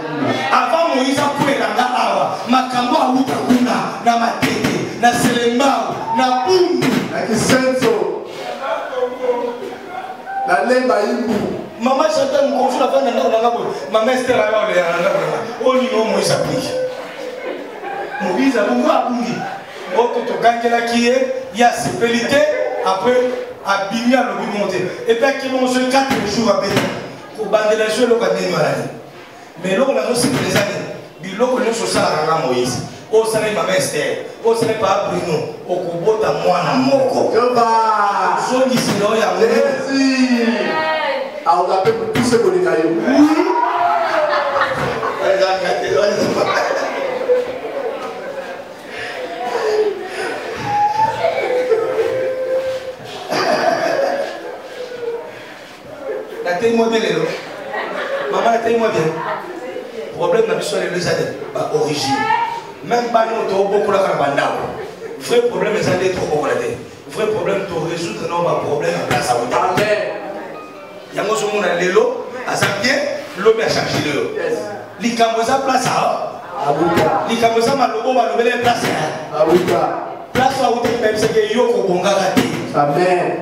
Avant Moïse akwela nga awa. Makambo ya wuta kuna na matete, na selembao, na bundu, na kisenzo. Na lemba imbu. Maman chantait mon conflit avant d'entrer dans la boue. Maman Esther a eu le on y va Moïse applique. Moïse a beaucoup appris. Au Gangela qui est, il y a sécurité, après, à Bimia le monter. Et puis, qui vont se 4 jours à payer. Pour bander la joie, le cadre mais là, on a aussi des années. Bilo, on est sur ça à Moïse. Oh, ça n'est pas Esther. Oh, ça n'est pas Bruno. Au Kubota, moi, na moko. Je va. Son ici, là, il y a Jésus. Alors, on appelle pour tous ces bonnes cailloux. Oui. La taille-moi bien, les lots. Maman, la taille-moi bien. Problème n'a pas sur les deux années. Origine. Même pas nous, on beaucoup la carabanda. Vrai problème, les années trop beaucoup la tête. Vrai problème, tu résoudre non, problème à place à vous. Amen. Il y a un monde à l'élo, à sa pied, l'homme a changé l'élo. L'ikamosa place à Abuka. L'ikamosa malobo malobele place à Abuka. place à où tu même c'est que yoko bongara. Amen.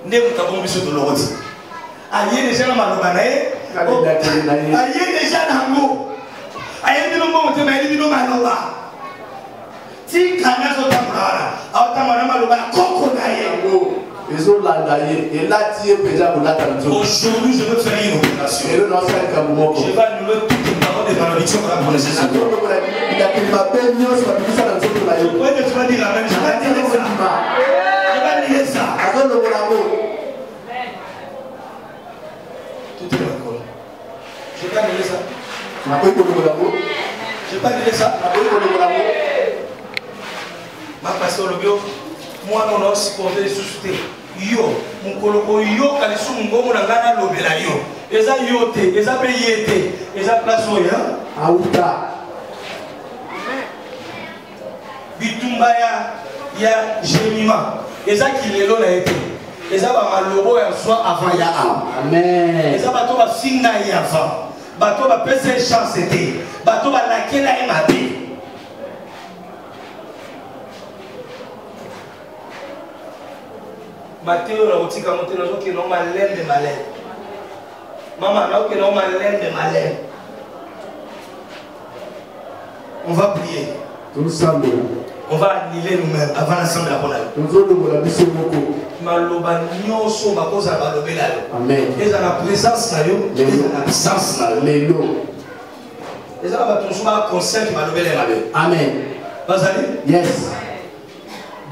Ne vous t'avons mis sur de l'autre. Aïe déjà dans malobanae. Aïe déjà dans l'eau. Aïe nous monte mais nous maloba. Si kana so tamara, autamara maloba koko nae. Et là, tu es déjà pour la aujourd'hui, je veux faire une opération. Je vais annuler toutes les paroles des malédictions pour la connaissance. Tu vas dire la même chose. Je vais dire ça. Tout est d'accord. Je vais annuler ça. Je vais annuler ça. Ma passion, le bio, moi, non, supporter les sous-soutés. yo mukoloko yo kalisu ngomo na ngana lobela yo eza yote eza pe yete eza place oya auta bitumba ya gemima eza kilelo na ete eza ba malobo ya soi avant ya amen eza bato ba finga ya avant bato ba pese chance te bato ba lakela e mabe Matteo la otika montena zo ke no malende malende maman là que no malende malende on va prier tout ça on va annuler nous-mêmes avant l'ensemble de la bonne année maloba nyonso bakoza balobela yo amen eza na présence na yo eza na absence na yo lelo eza ba tonso ba conseil balobela mabe amen bazali yes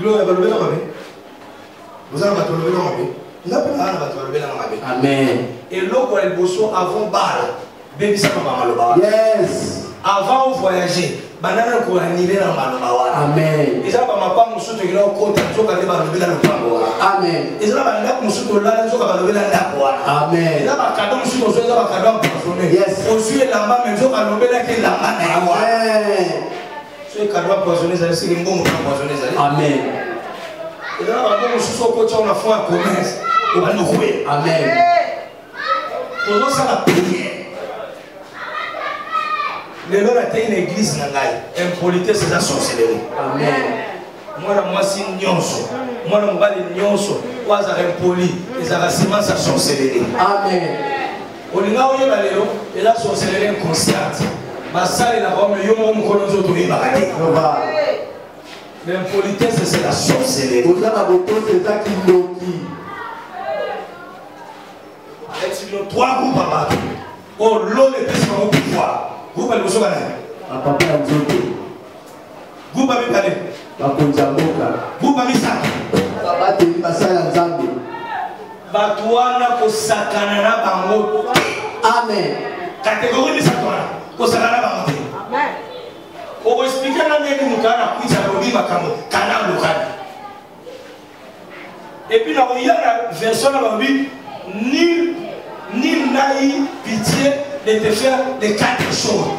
gloire balobela mabe vous allez battre mabe n'a pas na battre mabe amen et loko el bosso avant bala baby ça mama maloba yes avant voyager banana ko annuler na maloba wana amen eza ba mapa musuto kila okota nzoka le balobela lopango wana amen eza ba ndako musuto la nzoka balobela ndako wana amen eza ba cadeau musuto eza ba cadeau empoisonné yes osuye lamba mais nzoka lobela ke lamba na yo amen so cadeau empoisonné ça c'est mbongo empoisonné ça amen eza ba mbongo musuto okota na foi commerce obano kwe amen tozo sala prière lelo na te une église na ngai impolitesse eza sorcellerie amen mwana mwasi nyonso mwana mobali nyonso wazala impoli ezala semence ya sorcellerie amen olinga oyeba lelo eza sorcellerie inconsciente basalelaka ome yo moko mokolo nzoto oyebaka te l'impolitesse c'est la sorcellerie ozala botosi eza kindoki etino 3 groupes ya bato oyo lolo epesi bango pouvoir groupe ya liboso banani bapapa ya nzoto groupe ya mibale bakonzi ya mboka groupe ya misato babateli basala ya nzambe bato wana kosakana na bango amen kategori misato wana kosakana na bango te okoexplike na ndenge moto ana kwisa lobi makambo kana lokani epuis na koya na version na babi ni naï pitié de te faire les 4 choses.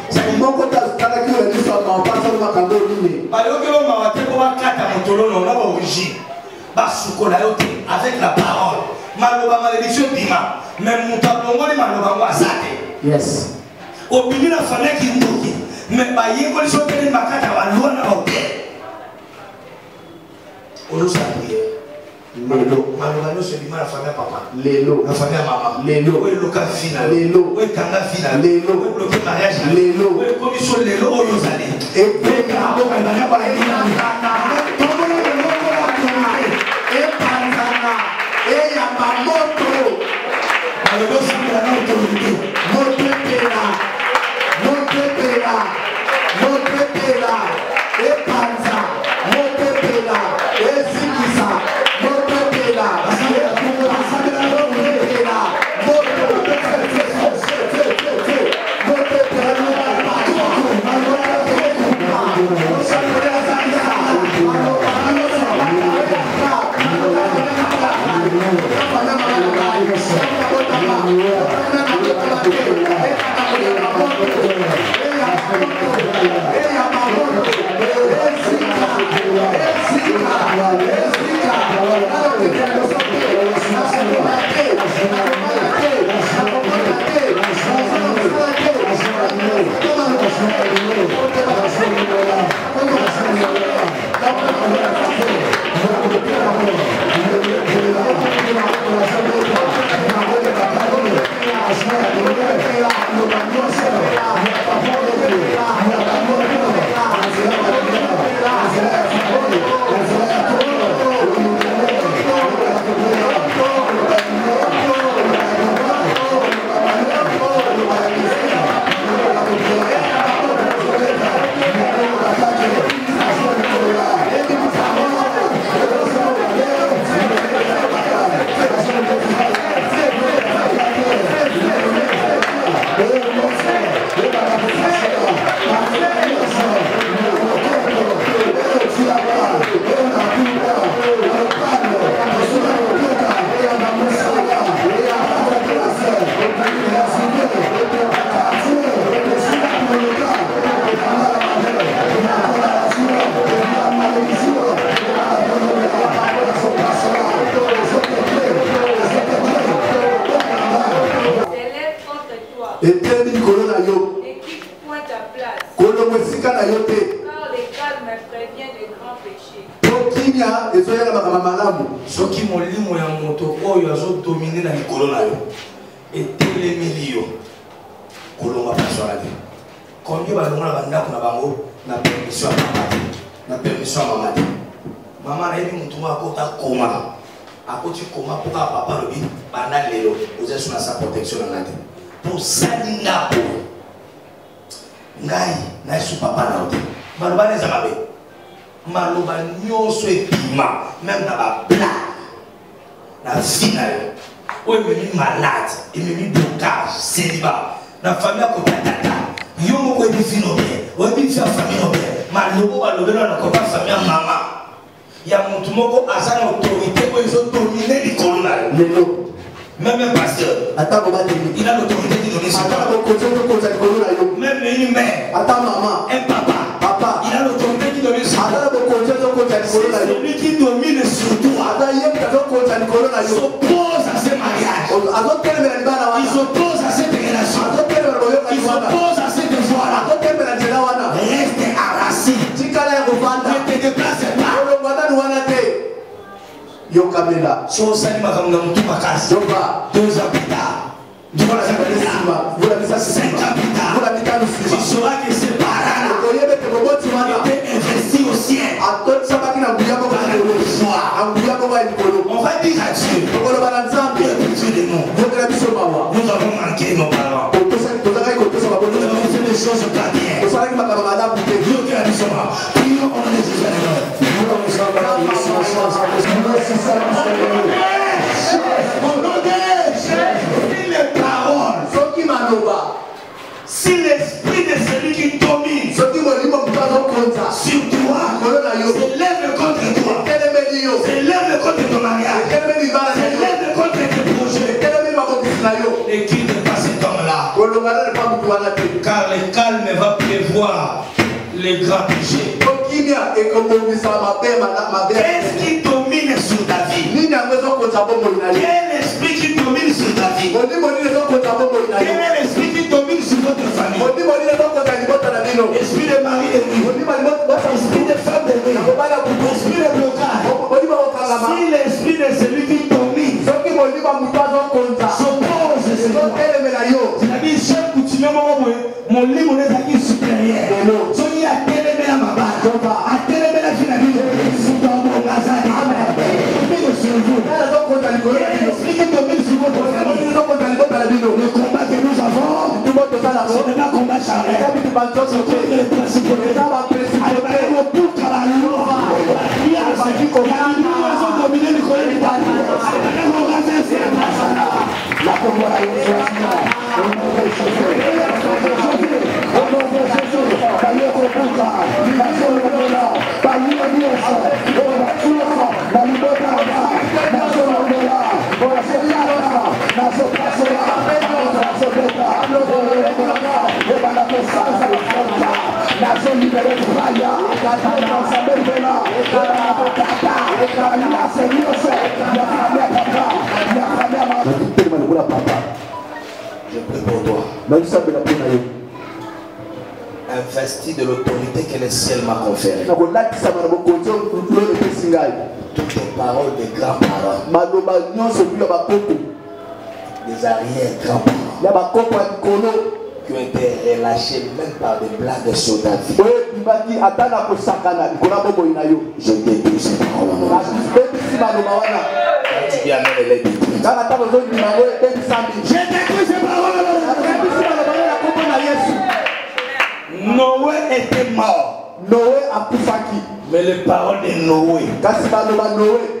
Avec la parole. Maloba malédiction dima. Même mon tableau, maloba wasate. Yes. Au milieu de la famille qui nous dit. Mais pas y est, ils sont tenus makata wa loi na hotel. On nous a prié. Lelo, maloba no se dima la famille papa. Lelo, la famille maman. Lelo, oui local final. Lelo, oui kanga final. Lelo, oui bloqué mariage. Lelo, oui commission Lelo au Yozali. Et puis la boca na ya ba ina na. Todo lo que no puedo hacer. E panzana, e ya mamoto. Maloba si la autorité. Motepela. Motepela. Motepela. E panza. Motepela. E sikisa. Motepela. Car le calme prévient de grands péchés. Ce qui m'a dit, moi, un moto, oh, il a dominé dans les colonnes. Et les millions. Colomba pas sur la vie. Combien de gens na permission à maman? Na permission à maman. Maman a dit, mon tour à côté coma. À côté coma, pour papa le dit, pendant les lots, vous êtes sur sa protection dans la vie. Pour ça, il n'a pas. Ngai, n'a pas papa na oti. Malouba les amabe. Malouba nyoso et pima, même dans la blague. La finale. Où il me dit malade, il me dit blocage, célibat. La famille a côté tata. Yo mo dit fino bien. Où il dit famille no bien. Malouba malouba na côté famille maman. Il y a mon tout moko azan autorité où ils ont dominé les colonnes. Même un pasteur, il a l'autorité de donner son nom. Même une mère, un papa, il a l'autorité de donner son nom. C'est celui qui domine sur toi. Il s'oppose à ces mariages. Il s'oppose à cette relation. Il s'oppose à ces devoirs-là. Reste harassé. Ne te déplace pas. Yokamela. So sani makamna mtu makasi. 2 ans plus tard. Tu vois la ça 5 ans plus tard. Tu sauras que c'est parents étaient investis au ciel. On va dire à Dieu. Nous avons manqué nos parents. Nous avons fait des choses pas bien. Prions en les si l'esprit de celui qui domine sur toi s'élève contre toi, s'élève contre ton mariage, s'élève contre tes projets, et quitte pas cet homme-là, car le calme va prévoir les grands péchés. Qu'est-ce qui domine sur ta vie? Quel esprit qui domine sur ta vie? Quel esprit qui domine sur votre famille? Esprit de mari et nuit, esprit de femme de nuit, esprit de blocage. Si l'esprit de celui qui domine s'oppose, c'est-à-dire chaque coutume, mon livre est acquis supérieur. Soyez à télémé à ma barre, à télémé la finalité, sous ton bon gazade. L'esprit qui domine sur votre famille. Le combat que nous avons, ce n'est pas combat charnel. C'est le principe de l'État. Alors, pour Kabalou, il y a nous avons dominé le collègue. La je prie pour toi. Investi de l'autorité que le ciel m'a conférée. Toutes les paroles des grands-parents, des arrière-grands-parents, qui ont été relâchés même par des blagues sur ta vie. Je détruis ces paroles. Tu viens de les détruire. Je détruis ces paroles. Noé était mort. Noé a koufaki. Mais les paroles de Noé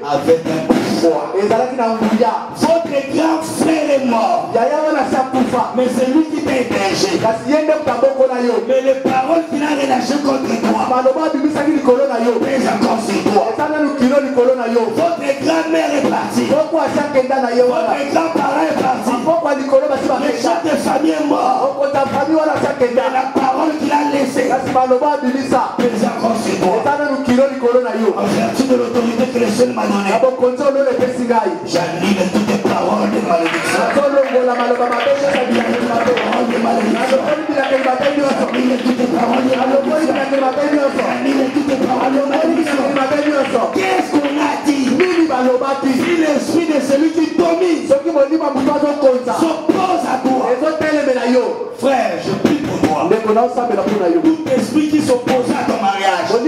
avaient un pouvoir. Votre grand frère est mort. Mais c'est lui qui t'a hébergé. Mais les paroles qu'il a relâchées contre toi pèsent encore sur toi. Votre grand-mère est partie. Votre grand-parent est parti. Le chef de famille est mort. Mais la parole qu'il a laissée pèse encore sur toi. En vertu de l'autorité que le ciel m'a donnée, j'annule toutes les paroles de malédiction. J'annule toutes les paroles de malédiction. Qu'est-ce qu'on a dit? Si l'esprit de celui qui domine s'oppose à toi, frère, je prie pour toi. Tout esprit qui s'oppose à ton mariage, tout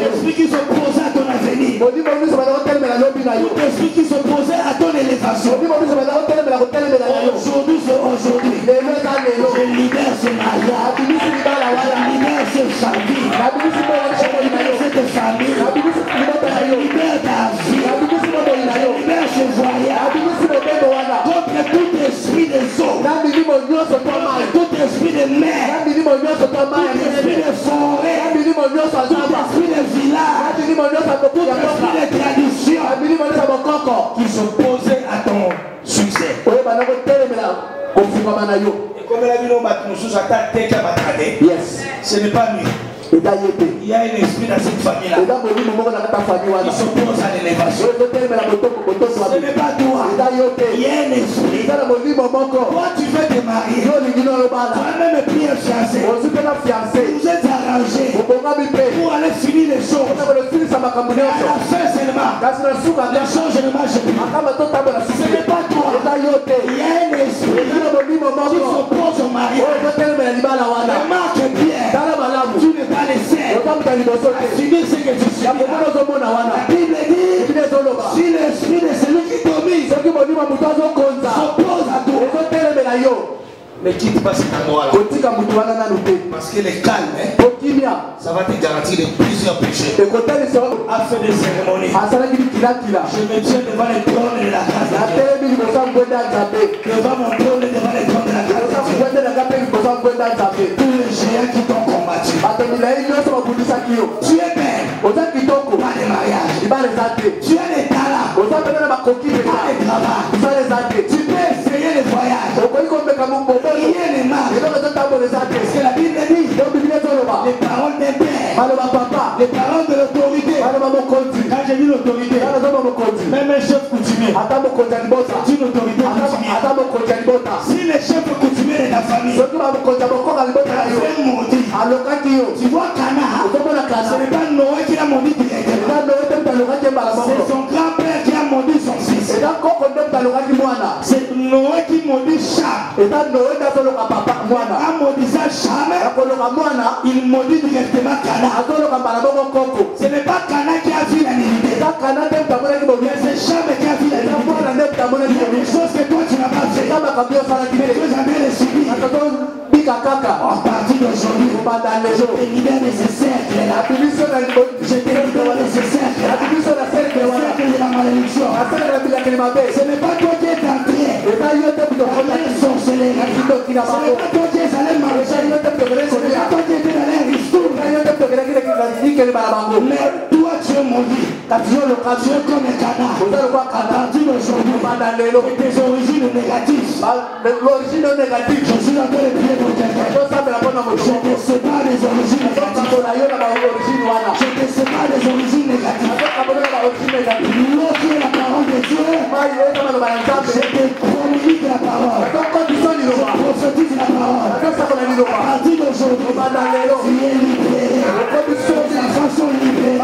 esprit qui s'oppose à ton avenir, tout esprit qui s'oppose à ton élévation, aujourd'hui, je libère ce mariage, je libère ce famille, je libère cette famille, je libère ta vie, je libère ce voyage contre tout esprit de eau, tout esprit de mer, tout esprit de forêt, tout esprit de village, tout esprit de tradition qui s'opposait à ton succès. Et comme la vie yes, ce n'est pas lui. Il y a un esprit dans cette famille-là qui s'oppose à l'élévation. Ce n'est pas toi. Il y a un esprit. Toi, tu veux te marier. Toi-même es bien fiancé. Vous êtes arrangé pour aller finir les choses. À la fin seulement, les choses ne marchent plus. Ce n'est pas toi. Il y a un esprit qui s'oppose au mariage. Remarque bien. Tu n'es pas les saints. Assumer ce que tu suis. La Bible dit, si l'esprit de celui qui domine s'oppose à toi, ne quitte pas cet endroit-là. Parce que les calmes, ça va te garantir de plusieurs péchés. A fait des cérémonies. Je me tiens devant les trônes de la grâce. Devant mon trône devant les trônes de la grâce. Tous les géants qui t'ont combattu. Tu es belle. Pas de mariage. Tu as des talents. Pas de travail. Tu peux essayer les voyages. Rien n'est mal. Parce que la Bible dit les paroles des pères, les paroles de l'autorité. Quand j'ai dit l'autorité, même un chef coutumier, c'est une autorité coutumière. Si les chefs coutumiers de ta famille fait maudit, tu vois Cana, ce n'est pas Noé qui a maudit directement, c'est son grand-père qui a maudit son fils. C'est Noé qui maudit Cham. En maudissant Cham, il maudit directement Cana. Ce n'est pas Cana qui a vu la nudité, mais c'est Cham qui a vu la nudité. Il y a des choses que toi tu n'as pas fait, mais tu as jamais les subi. À partir d'aujourd'hui, je te libère de ce cercle là. Je te libère de ce cercle là. Le cercle de la malédiction. Ce n'est pas toi qui es entré dans les sorcelleries. Ce n'est pas toi qui es allé marcher. Ce n'est pas toi qui étais dans les ristournes. Mais toi tu es maudit. Tu es comme un canard. À partir d'aujourd'hui, tes origines négatives. Je suis en train de prier pour quelqu'un. Je te sépare des origines négatives. Je te sépare des origines négatives. Lorsque la parole de Dieu, je te communique la parole. Je prophétise la parole. À partir d'aujourd'hui, tu es libéré. Ta façon libérée.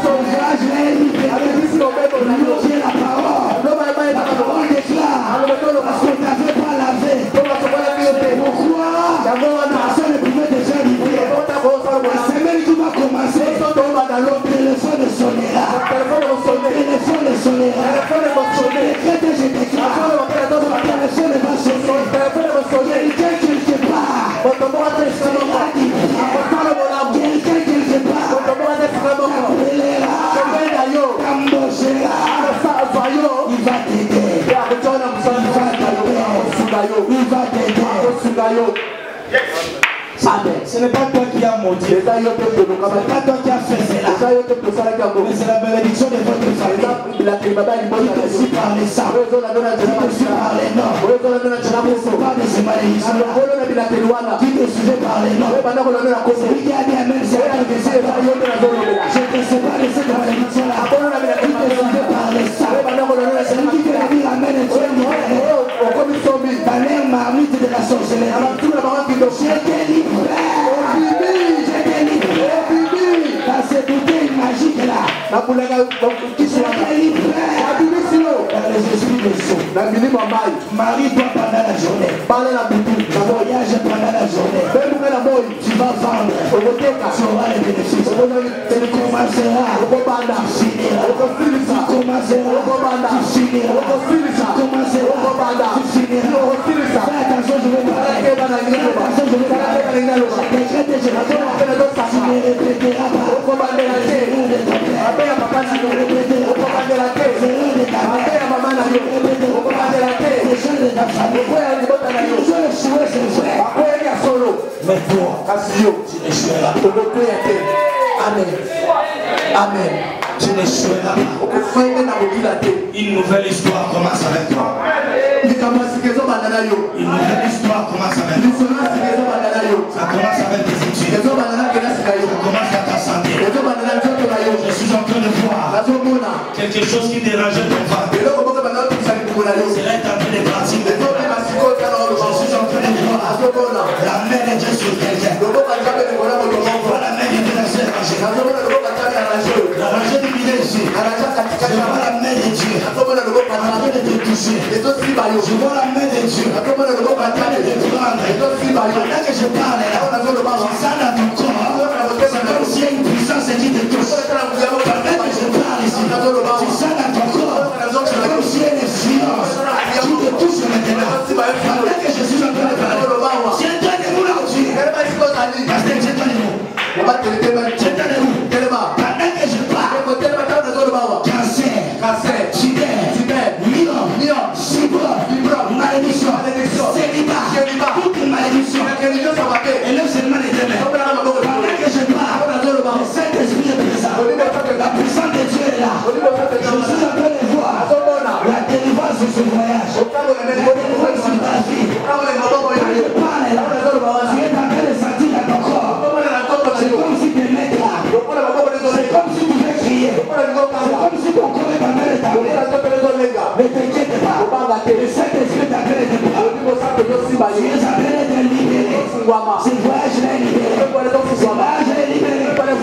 Ton visage est libéré. Lorsque la parole déclare, parce qu'on ne t'avait pas lavé. C'est pourquoi personne ne pouvait déjà libérer. La semaine qui va commencer, le téléphone sonnera. Le téléphone sonnera. Décrète, je déclare. Ton téléphone va sonner. Quelqu'un quelque part. Quelqu'un quelque part. Appellera. Cambogera. Il va t'aider. Il va t'aider. Ce n'est pas toi qui as maudit. Ce n'est pas toi qui as fait cela. Mais c'est la bénédiction de votre famille. Qui te suit par les sangs. Qui te suit par les noms. Qui te suit par de ces malédictions. Qui te suit par les noms. Celui qui a dit Amen, c'est un de ces malédictions. Je te sépare de cette malédiction-là. Qui te suit par les sangs. Celui qui te dit Amen et tu es libéré. Dans les marmites de la sorcellerie. Je te libère. Marie doit pendant la journée. Voyage pendant la journée. Tu vas vendre. Tu auras les bénéfices. Tu commenceras. Tu finiras. Tu commenceras. Tu finiras. Tu commenceras. Tu finiras. Fais attention, je vais parler. Fais attention, je vais parler. Tu ne répéteras pas. Mais toi, tu n'échoueras pas. Amen. Amen. Tu n'échoueras pas. Une nouvelle histoire commence avec toi. Une nouvelle histoire commence avec toi. Ça commence avec tes études. Ça commence avec ta santé. Je suis en train de voir quelque chose qui dérangeait ton ventre. Cela est en train de partir. Je suis en train de voir la main de Dieu sur quelqu'un. Je vois la main de Dieu dans cette rangée. La rangée du milieu ici. Je vois la main de Dieu en train de te toucher. Je vois la main de Dieu en train de te prendre. Pendant que je parle là, tu sens dans ton corps. C'est comme s'il y a une puissance qui te touche. Pendant que je parle ici, tu sens dans ton corps. C'est comme s'il y a une influence qui te touche maintenant. Pendant que je suis en train de parler, tiens-toi debout là aussi. Pasteur, tiens-toi debout. Tiens-toi debout. Pendant que je parle, cancer, sida, lion, fibrome, malédiction, célibat, toute malédiction. Élève seulement les deux mains. Pendant que je parle, le Saint-Esprit est présent. La puissance de Dieu est là. Je suis en train de voir la délivrance de ce voyage. La délivrance sur ta vie. Quand je parle là, tu es en train de sentir dans ton corps. C'est comme si tes mains là. C'est comme si tu veux crier. C'est comme si ton corps est en train de t'appeler. Ne t'inquiète pas. Le Saint-Esprit est en train de te parler. Tu es en train de te libérer. Ce voyage est libéré. Ce voyage est libéré. Maintenant,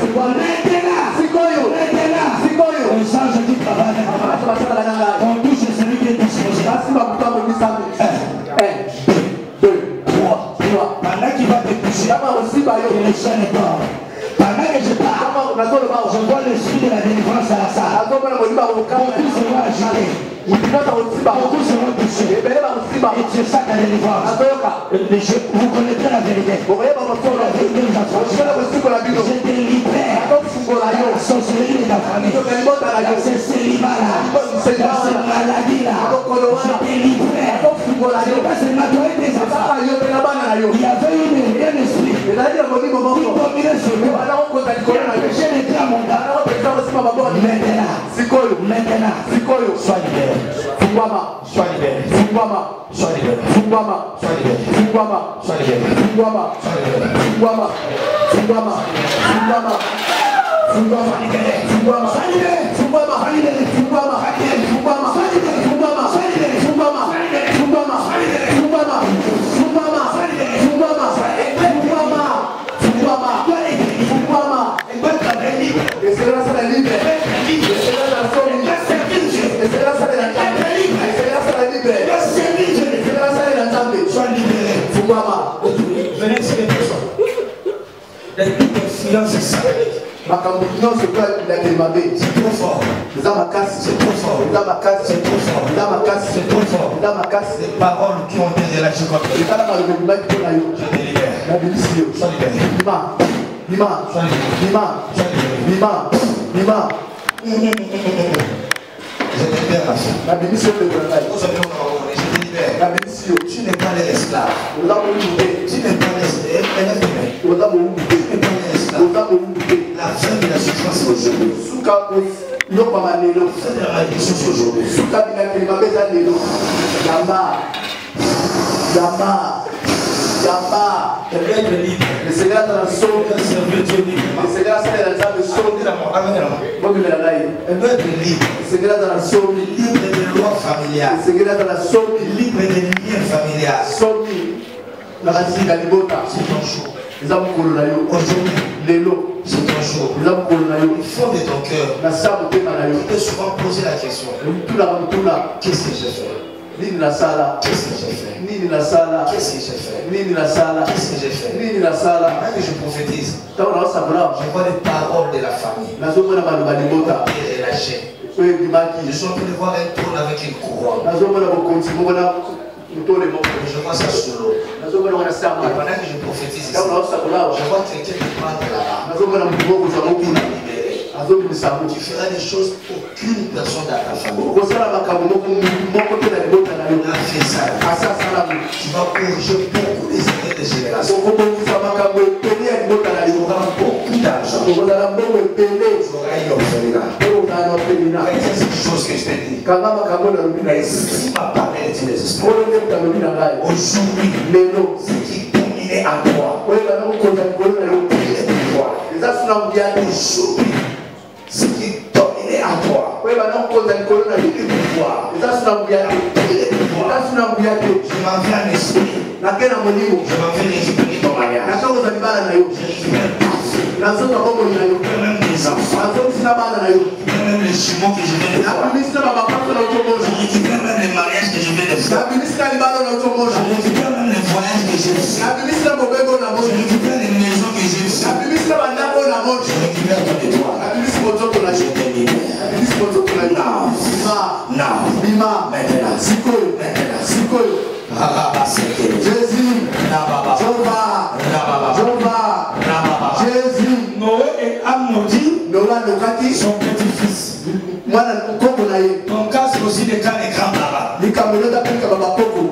le change du travail. On touche celui qui est disposé. 1, 2, 3. Pendant qu'il va te toucher, le chien est mort. Pendant que je parle, je vois l'esprit de la délivrance à la salle. Beaucoup seront agités. Beaucoup seront touchés. Et c'est ça la délivrance. Vous connaissez la vérité. La vérité nous a franchi. Je te libère. La sorcellerie de la famille. C'est célibat-là. Cette maladie-là. Je te libère. C'est pas seulement toi et tes enfants. Il y avait un esprit qui dominait sur nous. J'ai été à mon gars. Maintenant, sois libéré. Sois libéré. Sois libéré. C'est trop fort. C'est trop fort. C'est trop fort. Les paroles qui ont été relâchées comme ça. Je te libère. Sois libéré. Je te libère ma fille. Tu n'es pas l'esclave. Tu n'es pas l'esclave. La fin de la souffrance aujourd'hui. La fin de la malédiction aujourd'hui. Elle veut être libre. Le Seigneur dans la sauve. Le Seigneur dans la sauve. Elle veut être libre. Le Seigneur dans la sauve. Libre des lois familiales. Le Seigneur dans la sauve. Libre des liens familiales. C'est ton jour. Aujourd'hui, c'est ton jour. Au fond de ton cœur, tu peux souvent poser la question. Qu'est-ce que j'ai fait? Qu'est-ce que j'ai fait? Qu'est-ce que j'ai fait? Qu'est-ce que j'ai fait? Maintenant que je prophétise, je vois les paroles de la famille. Et la chaîne. Je suis en train de voir un trône avec une couronne. Je vois ça sous l'eau. Et pendant que je prophétise ici, je vois quelqu'un qui prend là-bas. Tu feras des choses qu'aucune personne dans ta famille n'a fait ça. Tu vas corriger beaucoup des années de génération. Tu auras beaucoup d'argent. Tu auras une orphelinat. C'est une chose que je t'ai dit. Mais si ma parole est une espoir, aujourd'hui, ce qui dominait à toi, ce qui dominait à toi, je m'en viens à l'esprit. Je m'en viens récupérer ton mariage. Même des enfants. Même les jumeaux que je viens de voir. Je récupère même les mariages que je viens de faire. Je récupère même les voyages que j'ai fait. Je récupère les maisons que j'ai fait. Je récupère ton étoile. Je te libère. Now. Maintenant. Jésus, Jésus, Noé et Amodi, son petit-fils. Ton cas, c'est aussi le cas des grands-parents.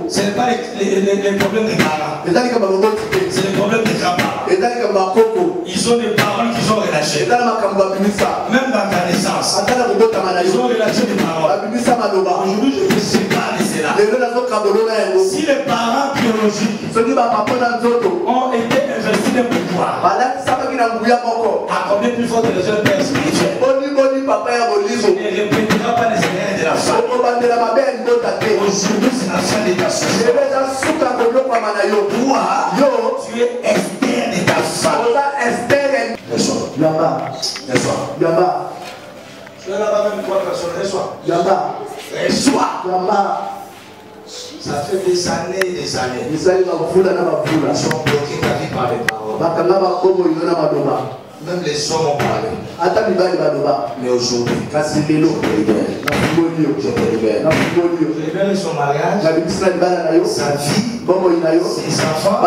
Ce n'est pas les problèmes des parents. C'est les problèmes des grands-parents. Ils ont des paroles qu'ils ont relâchées. Même dans ta naissance, ils ont relâché des paroles. Aujourd'hui, je me sépare de cela. Si les parents biologiques ont été investis dans le pouvoir, à combien plus fort de leurs pères spirituels, ne répétera pas les erreurs de la femme. Aujourd'hui, c'est la fin de ta société. Toi, tu es Esther de ta femme. Yamba. Tu es là-bas même 3 personnes. Reçois. Ça fait des années et des années. Ils ont bloqué ta vie par les paroles. Même les hommes ont parlé. Mais aujourd'hui, je te libère. Je libère son mariage, sa vie, ses enfants,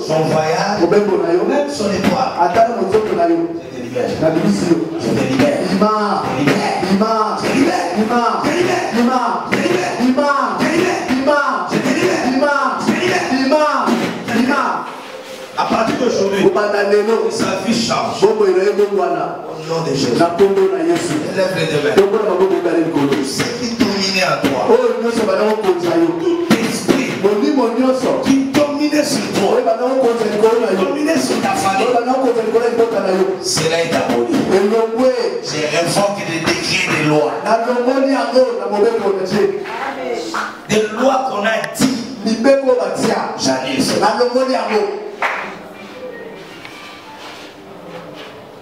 son voyage, même son étoile. Je te libère. Je te libère. À partir d'aujourd'hui, sa vie change. Au nom de Jésus. Lève les deux mains. Ce qui dominait en toi, tout esprit qui dominait sur toi, dominait sur ta famille, cela est aboli. J'ai révoqué des décrets, des lois. Des lois qu'on a dit. J'annule cela.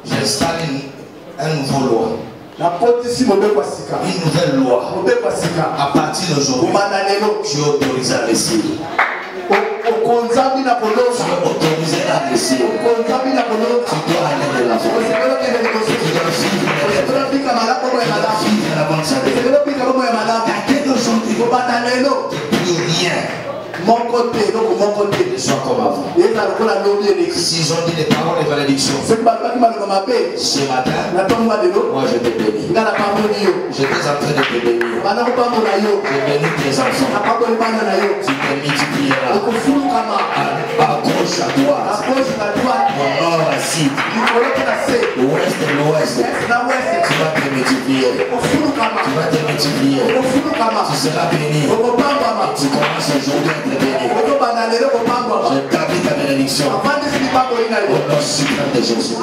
J'installe un nouveau loi. Une nouvelle loi. À partir d'aujourd'hui, tu es autorisé à réussir. Tu es autorisé à réussir. Tu dois aller de l'avant. Tu dois vivre la bonne santé. À quel aujourd'hui, plus rien. Mon côté, sois comme avant. S'ils ont dit des paroles de malédiction, ce matin, moi je te bénis. J'étais en train de te bénir. J'ai béni tes enfants. Tu t'es multiplié à gauche, à droite, au nord, à sud, l'ouest et l'ouest. Tu vas te multiplier. Tu vas te multiplier. Tu seras béni. Tu commences aujourd'hui à te bénir. Je t'habite ta bénédiction. Au nom suprême de Jésus.